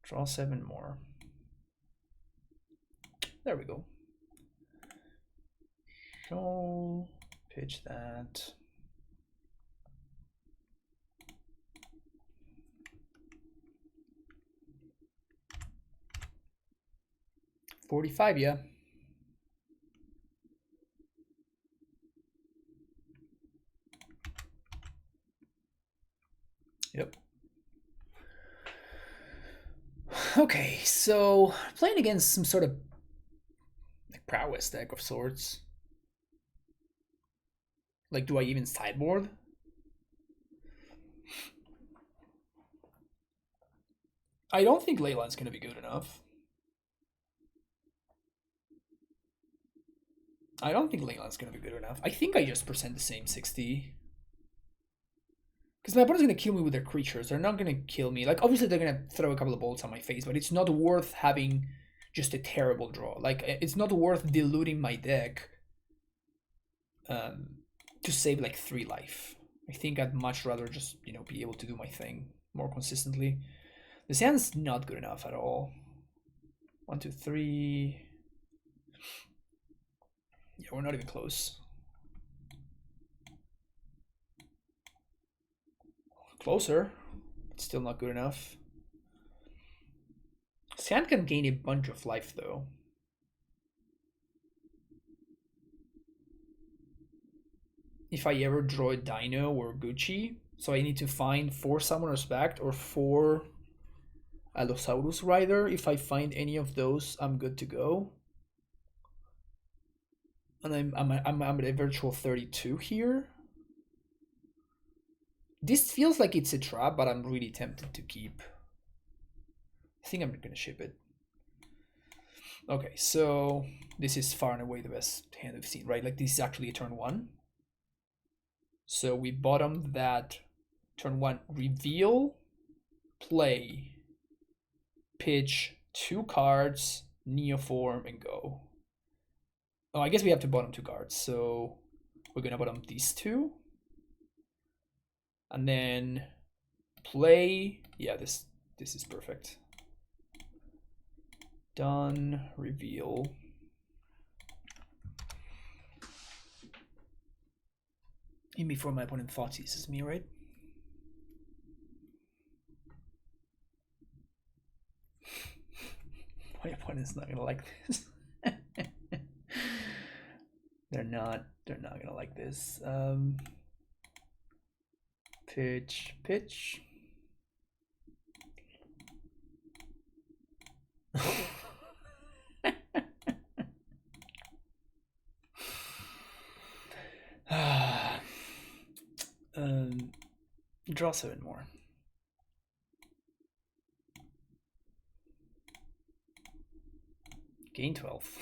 Draw 7 more. There we go. Show, pitch that. $45, yeah. Yep. Okay, so playing against some sort of like prowess deck of sorts. Like, do I even sideboard? I don't think Leyland's gonna be good enough. I don't think Leyland's gonna be good enough. I think I just present the same 60. Because my opponent's gonna kill me with their creatures. They're not gonna kill me. Like, obviously they're gonna throw a couple of bolts on my face, but it's not worth having just a terrible draw. Like, it's not worth diluting my deck to save like 3 life. I think I'd much rather just, you know, be able to do my thing more consistently. The sand's not good enough at all. 1, 2, 3. Yeah, we're not even close. Closer, but still not good enough. Sand can gain a bunch of life though. if I ever draw a Dino or Gucci. So I need to find 4 Summoner's Pact or 4 Allosaurus Rider. If I find any of those, I'm good to go. And I'm at a virtual 32 here. This feels like it's a trap, but I'm really tempted to keep. I think I'm gonna ship it. Okay, so this is far and away the best hand we've seen, right? Like this is actually a turn 1. So we bottomed that turn 1, reveal, play, pitch 2 cards, Neoform, and go. Oh, I guess we have to bottom 2 cards, so we're gonna bottom these 2. And then play, yeah, this is perfect. Done, reveal. Even before my opponent thought this is me, right? My opponent's not gonna like this. They're not gonna like this. Pitch. Draw 7 more. Gain 12.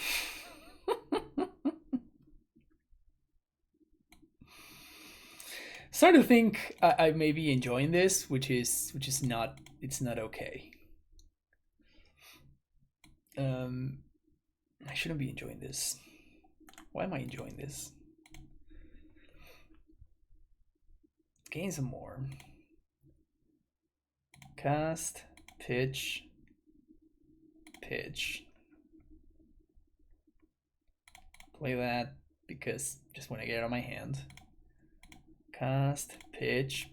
Starting to think I may be enjoying this, which is not. It's not okay. I shouldn't be enjoying this. Why am I enjoying this? Gain some more. Cast, pitch. Play that because just want to get it out of my hand. Cast, pitch.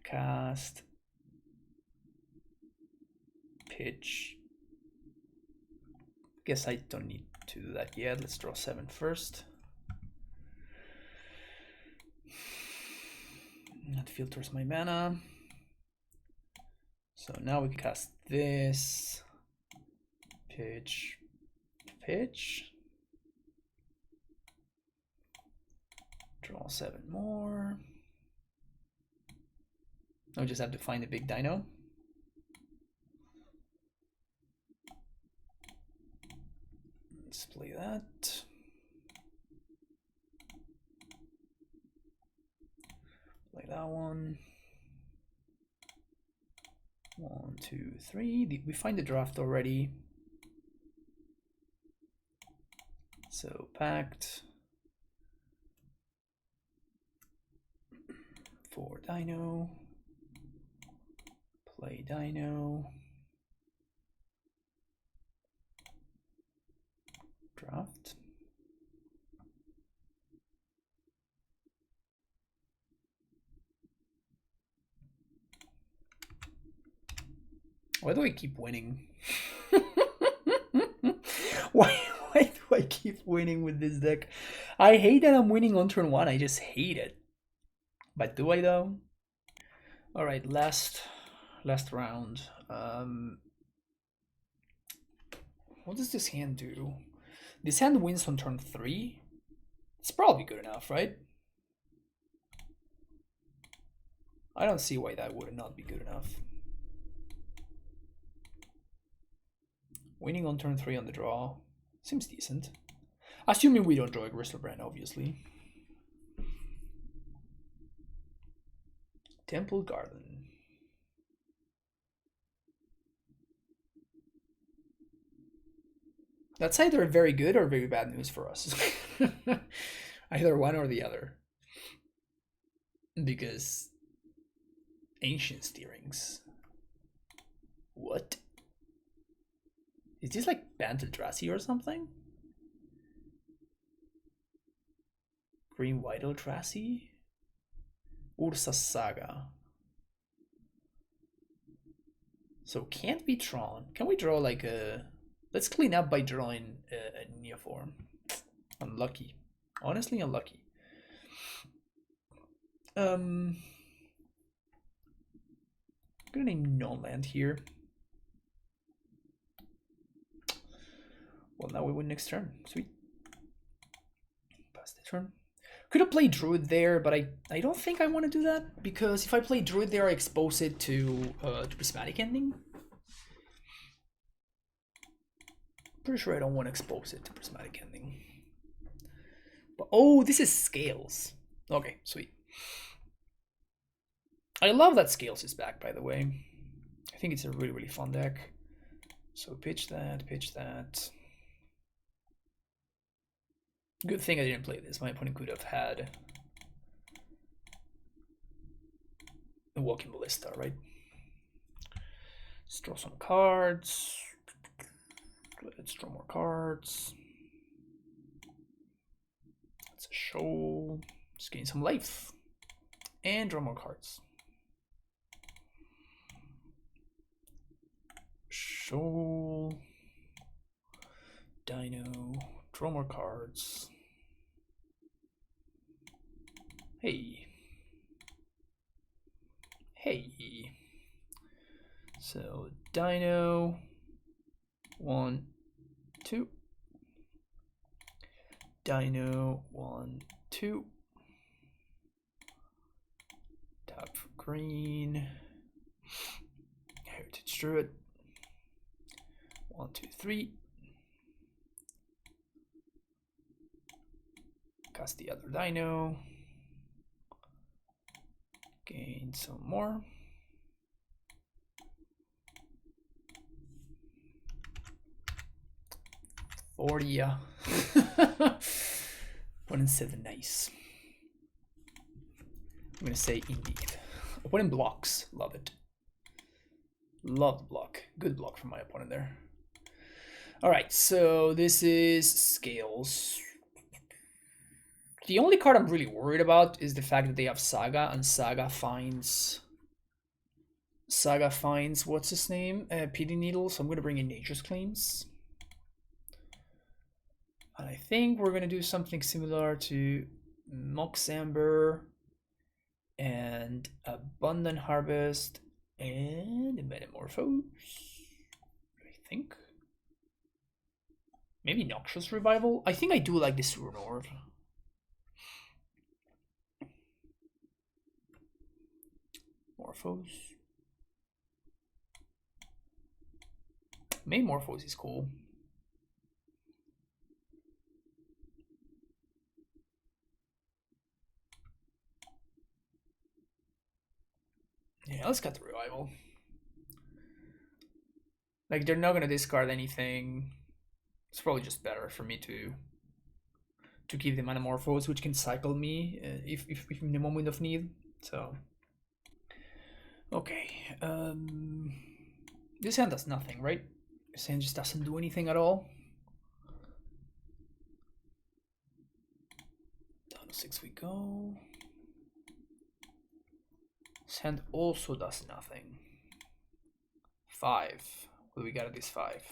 Cast, pitch. Guess I don't need to do that yet. Let's draw 7 first. That filters my mana. So now we cast this. Pitch. Draw 7 more. Now we just have to find a big dino. Let's play that. Play that one. 1, 2, 3. We find the draft already. So pact. 4 dino. Play dino. Draft. Why do I keep winning? Why do I keep winning with this deck? I hate that I'm winning on turn 1. I just hate it. But do I though? All right, last round. What does this hand do? This hand wins on turn 3. It's probably good enough, right? I don't see why that would not be good enough. Winning on turn 3 on the draw seems decent. Assuming we don't draw a Brand, obviously. Temple Garden. That's either very good or very bad news for us. Either one or the other. Because Ancient Steerings. What? Is this like Banteldrassi or something? Green White Eldrassi? Ursa Saga. So can't be drawn. Can we draw like a... Let's clean up by drawing a Neoform. Unlucky. Honestly, unlucky. I'm gonna name non-land here. Well, now we win next turn. Sweet. Pass this turn. Could have played Druid there, but I don't think I want to do that, because if I play Druid there, I expose it to Prismatic Ending. Pretty sure I don't want to expose it to Prismatic Ending. But, oh, this is Scales. Okay, sweet. I love that Scales is back, by the way. I think it's a really, really fun deck. So pitch that, pitch that. Good thing I didn't play this. My opponent could have had a Walking Ballista, right? Let's draw some cards. Let's draw more cards. Let's show. Just gain some life. And draw more cards. Show. Dino. Draw more cards. Hey. Hey. So, Dino. 1, 2. Dino. 1, 2. Tap for green. Heritage Druid. 1, 2, 3. Cast the other Dino. Gain some more. Yeah. 1 and 7, nice. I'm gonna say indeed. Opponent blocks, love it. Love the block. Good block from my opponent there. All right, so this is Scales. The only card I'm really worried about is the fact that they have Saga, and Saga finds what's his name? Pity Needle, so I'm gonna bring in Nature's Claims. And I think we're gonna do something similar to Mox Amber and Abundant Harvest and Metamorphose, I think. Maybe Noxious Revival? I think I do like this Rune Orb. Morphos. Metamorphose is cool. Yeah, let's cut the Revival. Like, they're not gonna discard anything. It's probably just better for me to keep the Metamorphose, which can cycle me if in the moment of need. So, okay. This hand does nothing, right? This hand just doesn't do anything at all. Down to 6 we go. This hand also does nothing. 5. What do we got at this 5?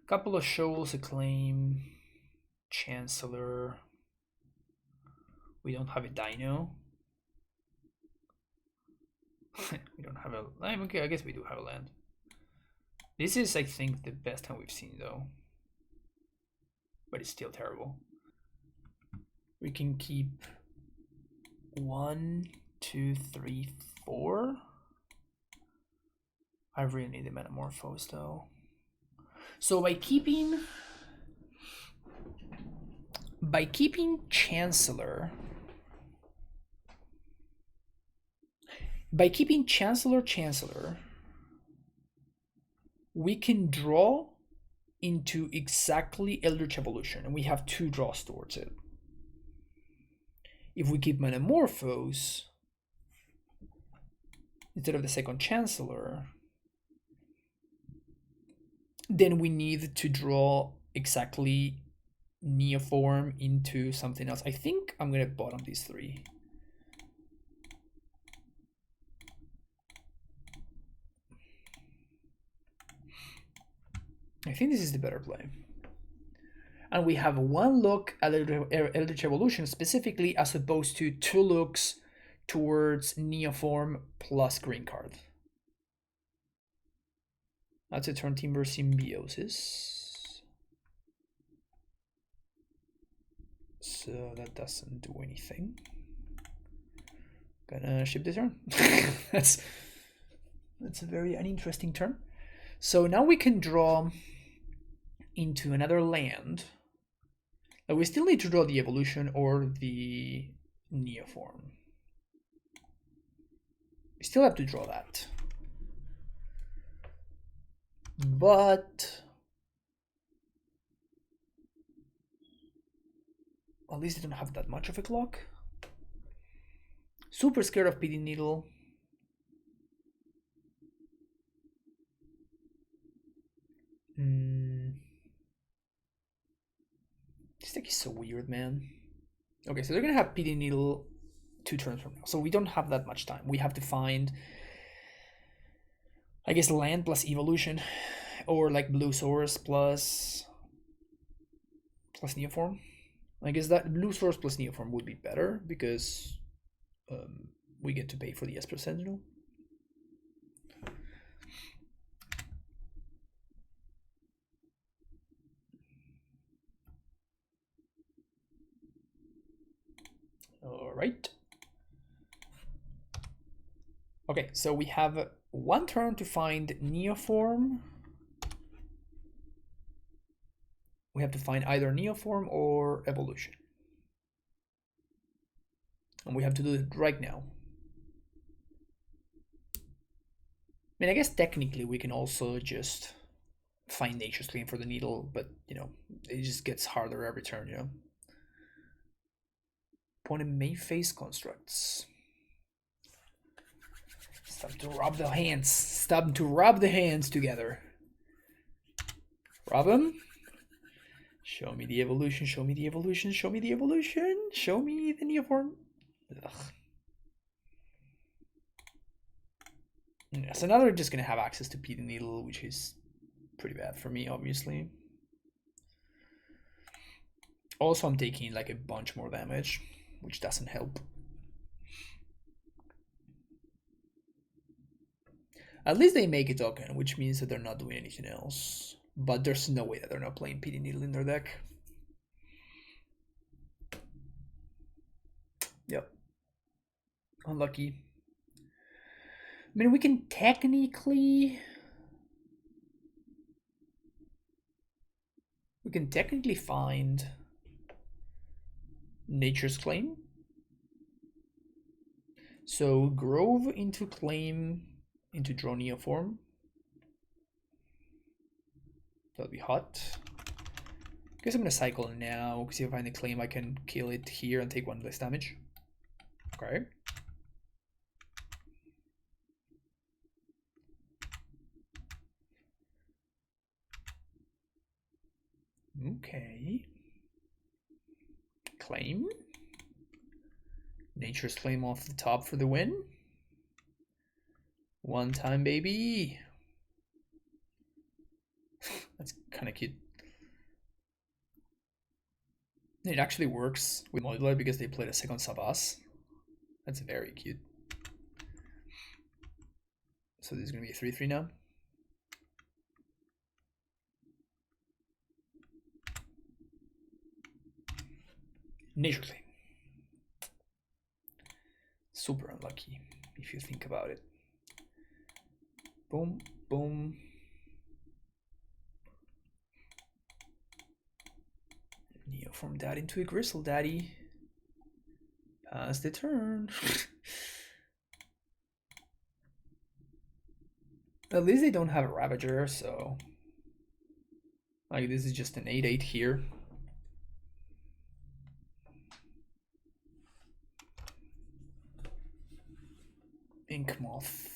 Couple of Shoals, Acclaim, Chancellor. We don't have a Dino. We don't have a land. Okay, I guess we do have a land. This is, I think, the best hand we've seen, though. But it's still terrible. We can keep 1, 2, 3, 4. I really need the Metamorphose, though. So by keeping Chancellor, we can draw into exactly Eldritch Evolution, and we have 2 draws towards it. If we keep Metamorphose instead of the second Chancellor, then we need to draw exactly Neoform into something else. I think I'm gonna bottom these 3. I think this is the better play. And we have one look at Eldritch Evolution specifically, as opposed to two looks towards Neoform plus green card. That's a turn Timber Symbiosis. So that doesn't do anything. Gonna ship the turn. That's a very uninteresting turn. So now we can draw into another land. We still need to draw the evolution or the Neoform. We still have to draw that. But at least they don't have that much of a clock. Super scared of Pity Needle. This deck is so weird, man. Okay, so they're gonna have Pity Needle 2 turns from now. So we don't have that much time. We have to find, I guess, land plus evolution, or like blue source plus Neoform. I guess that blue source plus Neoform would be better because we get to pay for the Esper Sentinel. All right. Okay, so we have one turn to find Neoform. We have to find either Neoform or Evolution. And we have to do it right now. I mean, I guess technically we can also just find Nature's Claim for the Needle, but, you know, it just gets harder every turn, you know? Opponent may face constructs. Stop to rub the hands. Stop to rub the hands together. Rub them. Show me the evolution. Show me the evolution. Show me the evolution. Show me the Neoform. Ugh. Yeah, so now they're just gonna have access to Pity Needle, which is pretty bad for me, obviously. Also, I'm taking like a bunch more damage, which doesn't help. At least they make a token, which means that they're not doing anything else. But there's no way that they're not playing Pity Needle in their deck. Yep. Unlucky. I mean, we can technically find Nature's Claim. So Grove into Claim into draw Neoform. That'll be hot. I guess I'm gonna cycle now, because if I find the Claim, I can kill it here and take 1 less damage. Okay. Okay. Claim. Nature's Claim off the top for the win. 1 time, baby. That's kind of cute. It actually works with Modular because they played a second Savas. That's very cute. So this is going to be a 3/3 now. Nature Claim. Super unlucky if you think about it. Boom, boom. Neoform that into a Gristle Daddy. Pass the turn. At least they don't have a Ravager, so like this is just an 8/8 here. Yawgmoth.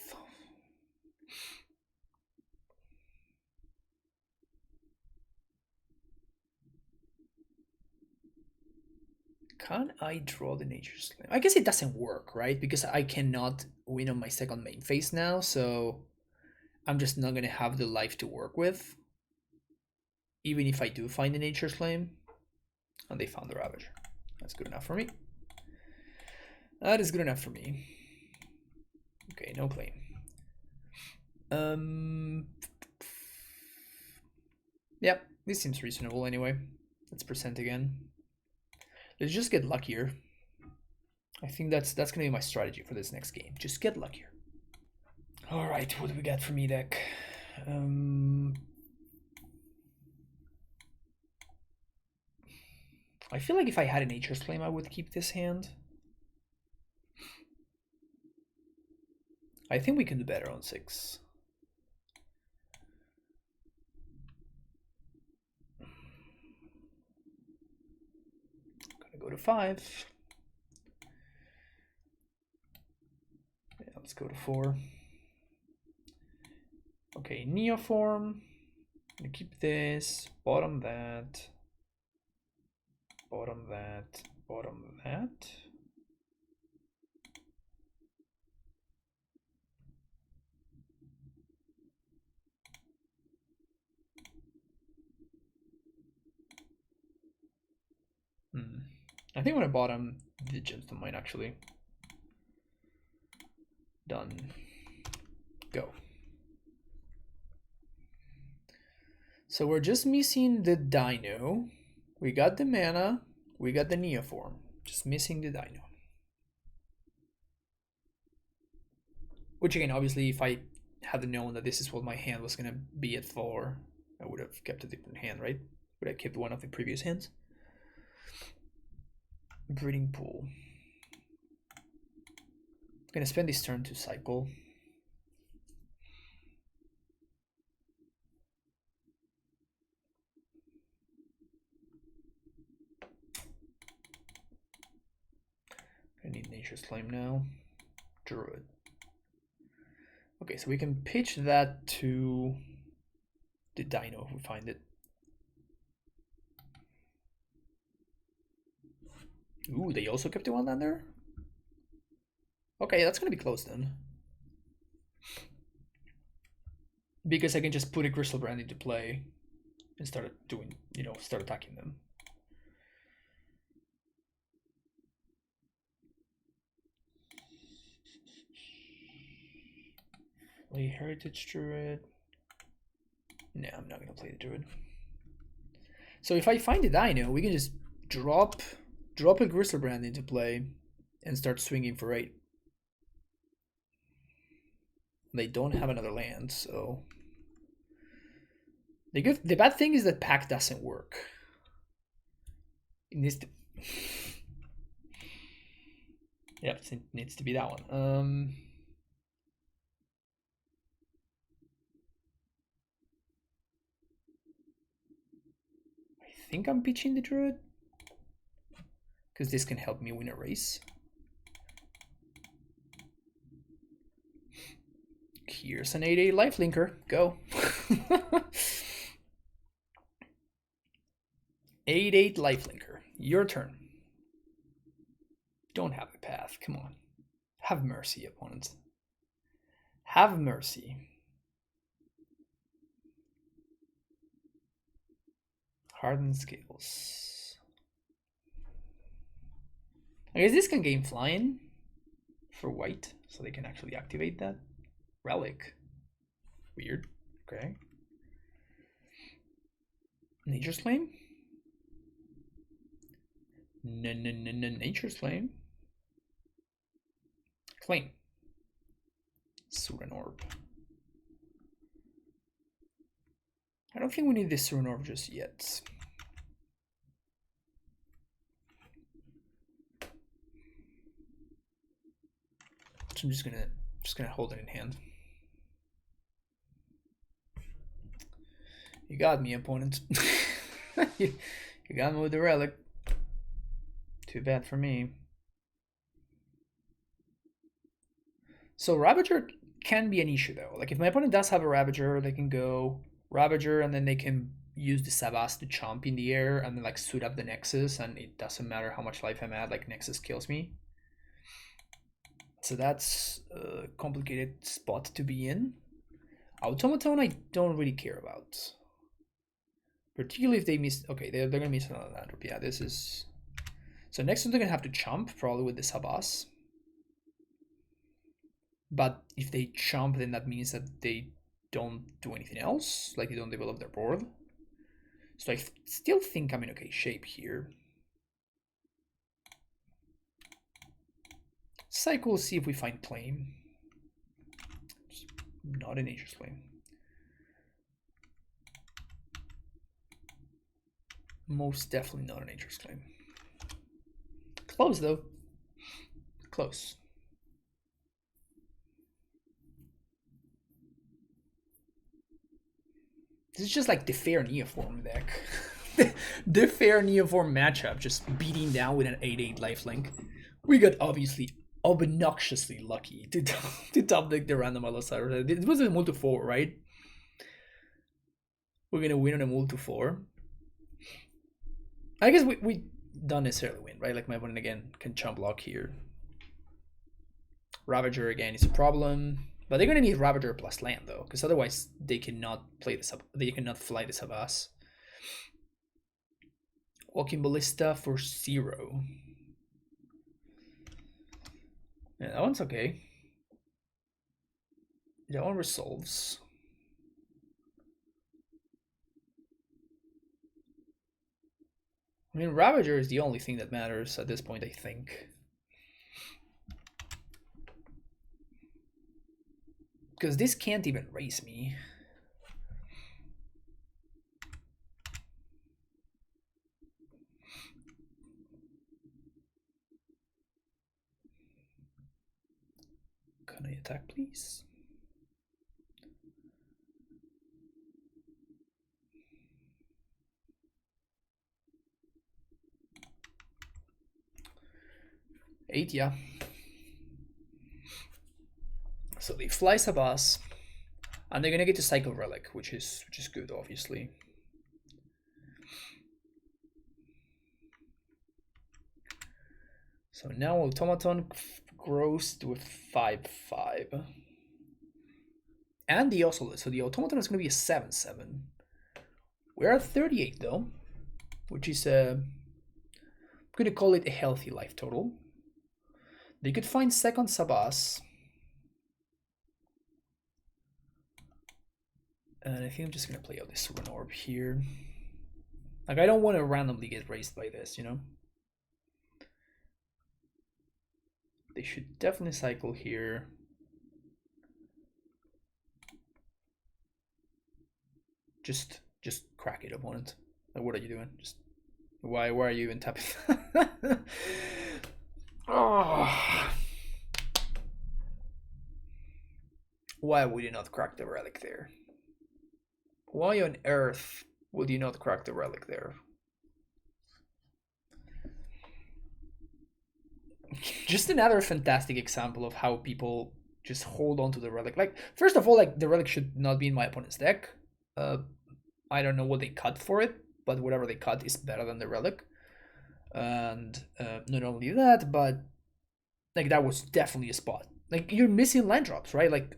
Can I draw the Nature's Claim? I guess it doesn't work, right? Because I cannot win on my second main phase now, so I'm just not gonna have the life to work with. even if I do find a Nature's Claim. And they found the Ravager. That's good enough for me. That is good enough for me. Okay, no claim. Yep, this seems reasonable anyway. Let's present again. Let's just get luckier. I think that's gonna be my strategy for this next game. Just get luckier. All right, what do we got for me deck? I feel like if I had a Nature's Claim, I would keep this hand. I think we can do better on 6. Gonna go to 5. Yeah, let's go to 4. Okay, Neoform. Gonna keep this. Bottom that. Bottom that. Bottom that. I think I'm gonna bottom the gemstone mine actually. Done. Go. So we're just missing the dino. We got the mana. We got the Neoform. Just missing the dino. Which again, obviously, if I had known that this is what my hand was gonna be at 4, I would have kept a different hand, right? Would I kept one of the previous hands? Breeding pool. I'm gonna spend this turn to cycle. I need Nature's Claim now. Druid. Okay, so we can pitch that to the dino if we find it. Ooh, they also kept the one down there? Okay, that's gonna be close then. Because I can just put a Griselbrand into play and start doing, start attacking them. Play Heritage Druid. No, I'm not gonna play the Druid. So if I find the dino, we can just drop a Griselbrand into play and start swinging for 8. They don't have another land, so the bad thing is that pack doesn't work. It needs to Yep, it needs to be that one. I think I'm pitching the Druid because this can help me win a race. Here's an 8/8 lifelinker. Go. 8/8 lifelinker. Your turn. Don't have a path. Come on. Have mercy, opponents. Have mercy. Hardened scales. I guess this can gain flying for white, so they can actually activate that. Relic. Weird. Okay. Nature's Claim? Nature's Claim. Claim. Suran Orb. I don't think we need this Suran Orb just yet. So I'm just gonna hold it in hand. You got me, opponent. You got me with the relic. Too bad for me. So Ravager can be an issue though. Like if my opponent does have a Ravager, they can go Ravager and then they can use the Savas to chomp in the air and then like suit up the Nexus, and it doesn't matter how much life I'm at, like Nexus kills me. So that's a complicated spot to be in. Automaton I don't really care about. Particularly if they miss. Okay, they're gonna miss another land drop. Yeah, this is. So next one they're gonna have to chump, probably with the Sabas. But if they chump, then that means that they don't do anything else, like they don't develop their board. So I still think I'm in okay shape here. Cycle, see if we find claim. It's not an Nature's Claim. Most definitely not a Nature's Claim. Close though. Close. This is just like the fair Neoform deck. The fair Neoform matchup, just beating down with an 8/8 lifelink. We got obviously obnoxiously lucky to top deck the random Allosaurus. It was a multi 4, right? We're gonna win on a multi 4. I guess we don't necessarily win, right? Like my opponent again can chump block here. Ravager again is a problem. But they're gonna need Ravager plus land though, because otherwise they cannot play the sub. They cannot fly the Sabas. Walking Ballista for 0. Yeah, that one's okay. That one resolves. I mean, Ravager is the only thing that matters at this point, I think. Because this can't even raise me. Can I attack, please? Eight, yeah. So they fly Sabas, and they're gonna get to cycle Relic, which is good, obviously. So now Automaton grows to a 5/5. And the Ocelot, so the Automaton is gonna be a 7/7. We're at 38 though, which is I'm gonna call it a healthy life total. They could find second Sabas. And I think I'm just gonna play out this Ruin Orb here. Like I don't want to randomly get raised by this, you know? They should definitely cycle here. Just crack it, opponent. Like what are you doing? Just why are you even tapping? Oh. Why would you not crack the relic there? Why on earth would you not crack the relic there? Just another fantastic example of how people just hold on to the relic. Like, first of all, like the relic should not be in my opponent's deck. I don't know what they cut for it, but whatever they cut is better than the relic. And not only that, but like that was definitely a spot. Like you're missing land drops, right? Like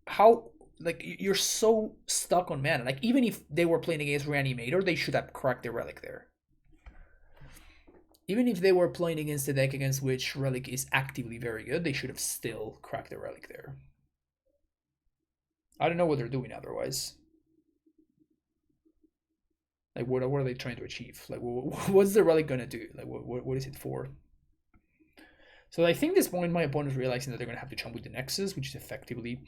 how like you're so stuck on mana. Like even if they were playing against Reanimator, they should have cracked the relic there. Even if they were playing against the deck against which relic is actively very good, they should have still cracked the relic there. I don't know what they're doing otherwise. Like what are they trying to achieve? Like what's the relic gonna do? Like what is it for? So I think this point my opponent is realizing that they're gonna have to chump with the Nexus, which is effectively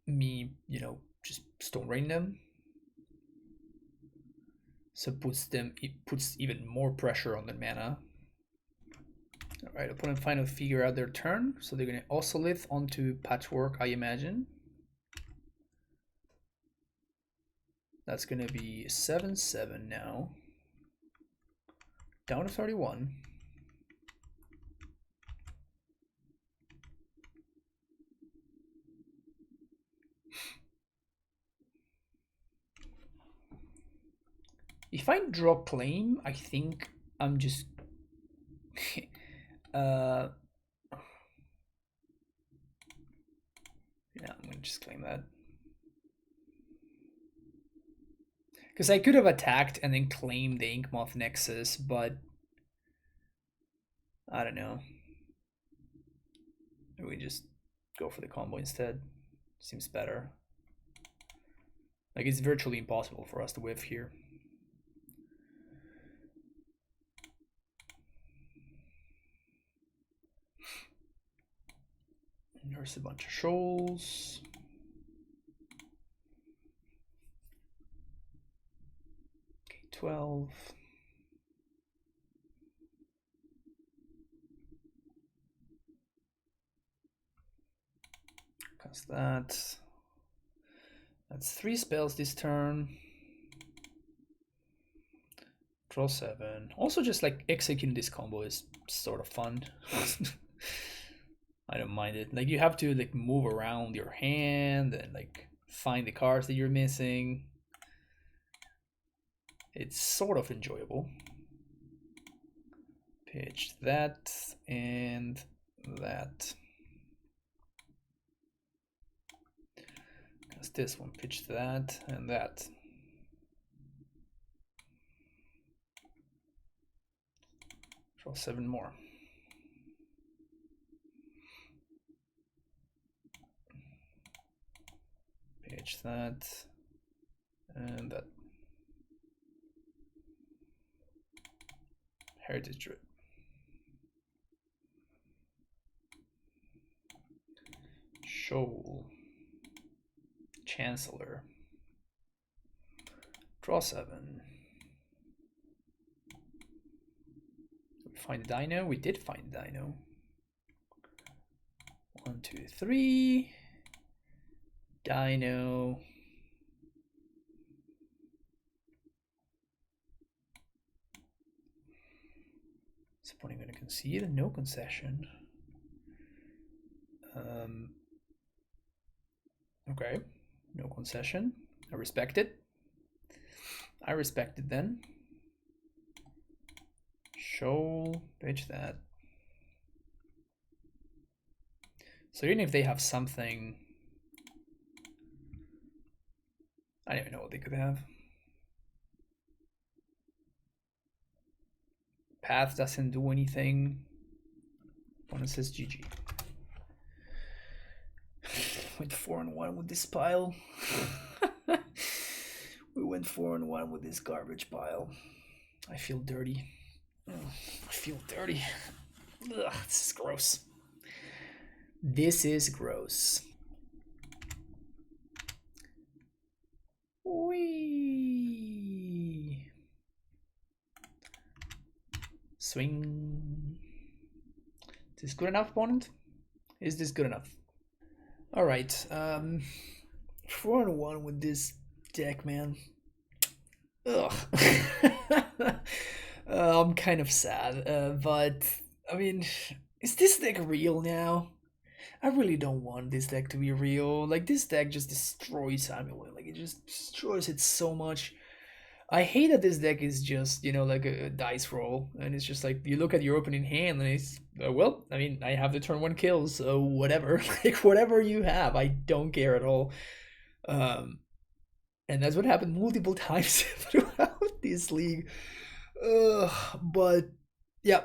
me, you know, just Stone Rain them. So it puts even more pressure on the mana. Alright, opponent finally figure out their turn, so they're gonna Oscillate onto Patchwork, I imagine. That's gonna be 7/7 now. Down to 31. If I draw Claim, I think I'm just yeah, I'm gonna just claim that. Because I could have attacked and then claimed the Yawgmoth Nexus, but I don't know. Maybe we just go for the combo instead. Seems better. Like, it's virtually impossible for us to whiff here. There's a bunch of shoals. Okay, 12. Cast that. That's 3 spells this turn. Draw 7. Also, just like executing this combo is sort of fun. I don't mind it. Like, you have to like move around your hand and like find the cards that you're missing. It's sort of enjoyable. Pitch that and that. Because this one, pitch that and that. Draw 7 more. Pitch that and that. Heritage Druid. Shoal. Chancellor. Draw 7. Did we find the dino? We did find the dino. 1, 2, 3. Dino. Is opponent going to concede? No concession. Okay, no concession. I respect it. I respect it then. Shoal, pitch that. So even if they have something, I don't even know what they could have. Path doesn't do anything. Opponent says GG. Went 4-1 with this pile. We went 4-1 with this garbage pile. I feel dirty. I feel dirty. Ugh, this is gross. This is gross. Whee! Swing. Is this good enough, opponent? Is this good enough? All right, 4-1 with this deck, man. Ugh. I'm kind of sad, but I mean, is this deck real now? I really don't want this deck to be real. Like, this deck just destroys Amulet. Like, it just destroys it so much. I hate that this deck is just, you know, like a dice roll, and it's just like you look at your opening hand and it's well, I mean, I have the turn 1 kills, so whatever. Like, whatever you have, I don't care at all. And that's what happened multiple times throughout this league. But yeah,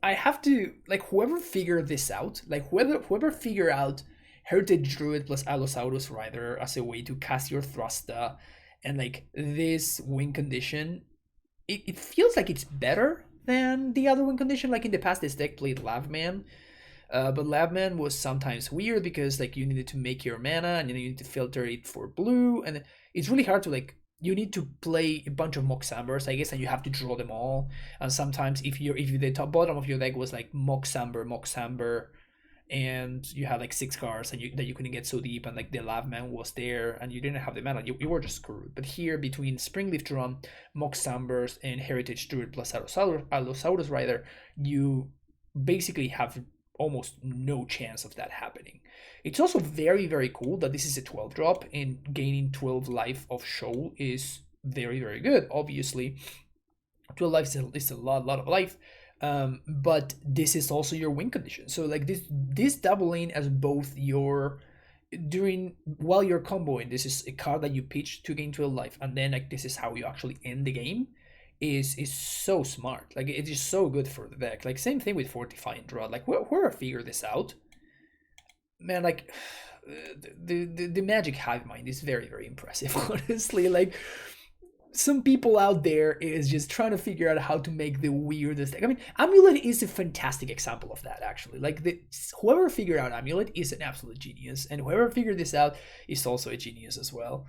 I have to, like, whoever figured this out, like whoever figured out Heritage Druid plus Allosaurus Rider as a way to cast your Thrusta, and like this win condition, it feels like it's better than the other win condition. Like in the past, this deck played Lavman, but Lavman was sometimes weird because like you needed to make your mana and then you need to filter it for blue, and it's really hard to like, you need to play a bunch of Moxambers, I guess, and you have to draw them all. And sometimes if the top bottom of your deck was like Moxamber, and you had like 6 cards and that you couldn't get so deep, and like the Lavman was there and you didn't have the mana, you were just screwed. But here, between Springleaf Drum, Moxambers, and Heritage Druid plus Allosaurus Rider, you basically have almost no chance of that happening. It's also very, very cool that this is a 12 drop, and gaining 12 life of Shoal is very, very good. Obviously, 12 life is a lot of life. But this is also your win condition. So like this doubling as both your while you're comboing, this is a card that you pitch to gain 12 life, and then like this is how you actually end the game. Is so smart. Like it is so good for the deck. Like same thing with Fortify and Draw. Like whoever figured this out, man, like the Magic Hive Mind is very, very impressive. Honestly, like some people out there is just trying to figure out how to make the weirdest deck. I mean, Amulet is a fantastic example of that, actually. Like whoever figured out Amulet is an absolute genius, and whoever figured this out is also a genius as well.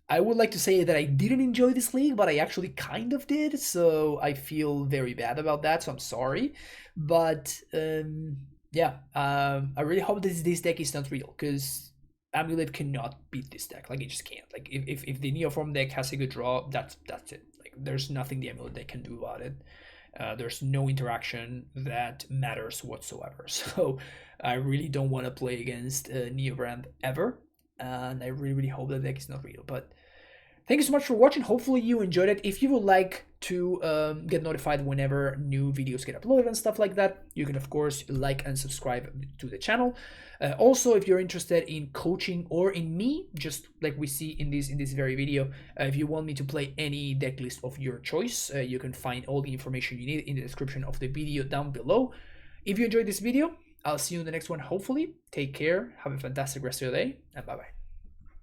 I would like to say that I didn't enjoy this league, but I actually kind of did, so I feel very bad about that, so I'm sorry. But yeah, I really hope this deck is not real, because Amulet cannot beat this deck. Like, it just can't. Like, if the Neoform deck has a good draw, that's it. Like, there's nothing the Amulet deck can do about it. There's no interaction that matters whatsoever. So I really don't want to play against Neobrand ever, and I really, really hope that deck is not real. But thank you so much for watching. Hopefully you enjoyed it. If you would like to get notified whenever new videos get uploaded and stuff like that, you can of course like and subscribe to the channel. Also, if you're interested in coaching or in me, just like we see in this very video, if you want me to play any deck list of your choice, you can find all the information you need in the description of the video down below. If you enjoyed this video, I'll see you in the next one, hopefully. Take care, have a fantastic rest of your day, and bye-bye.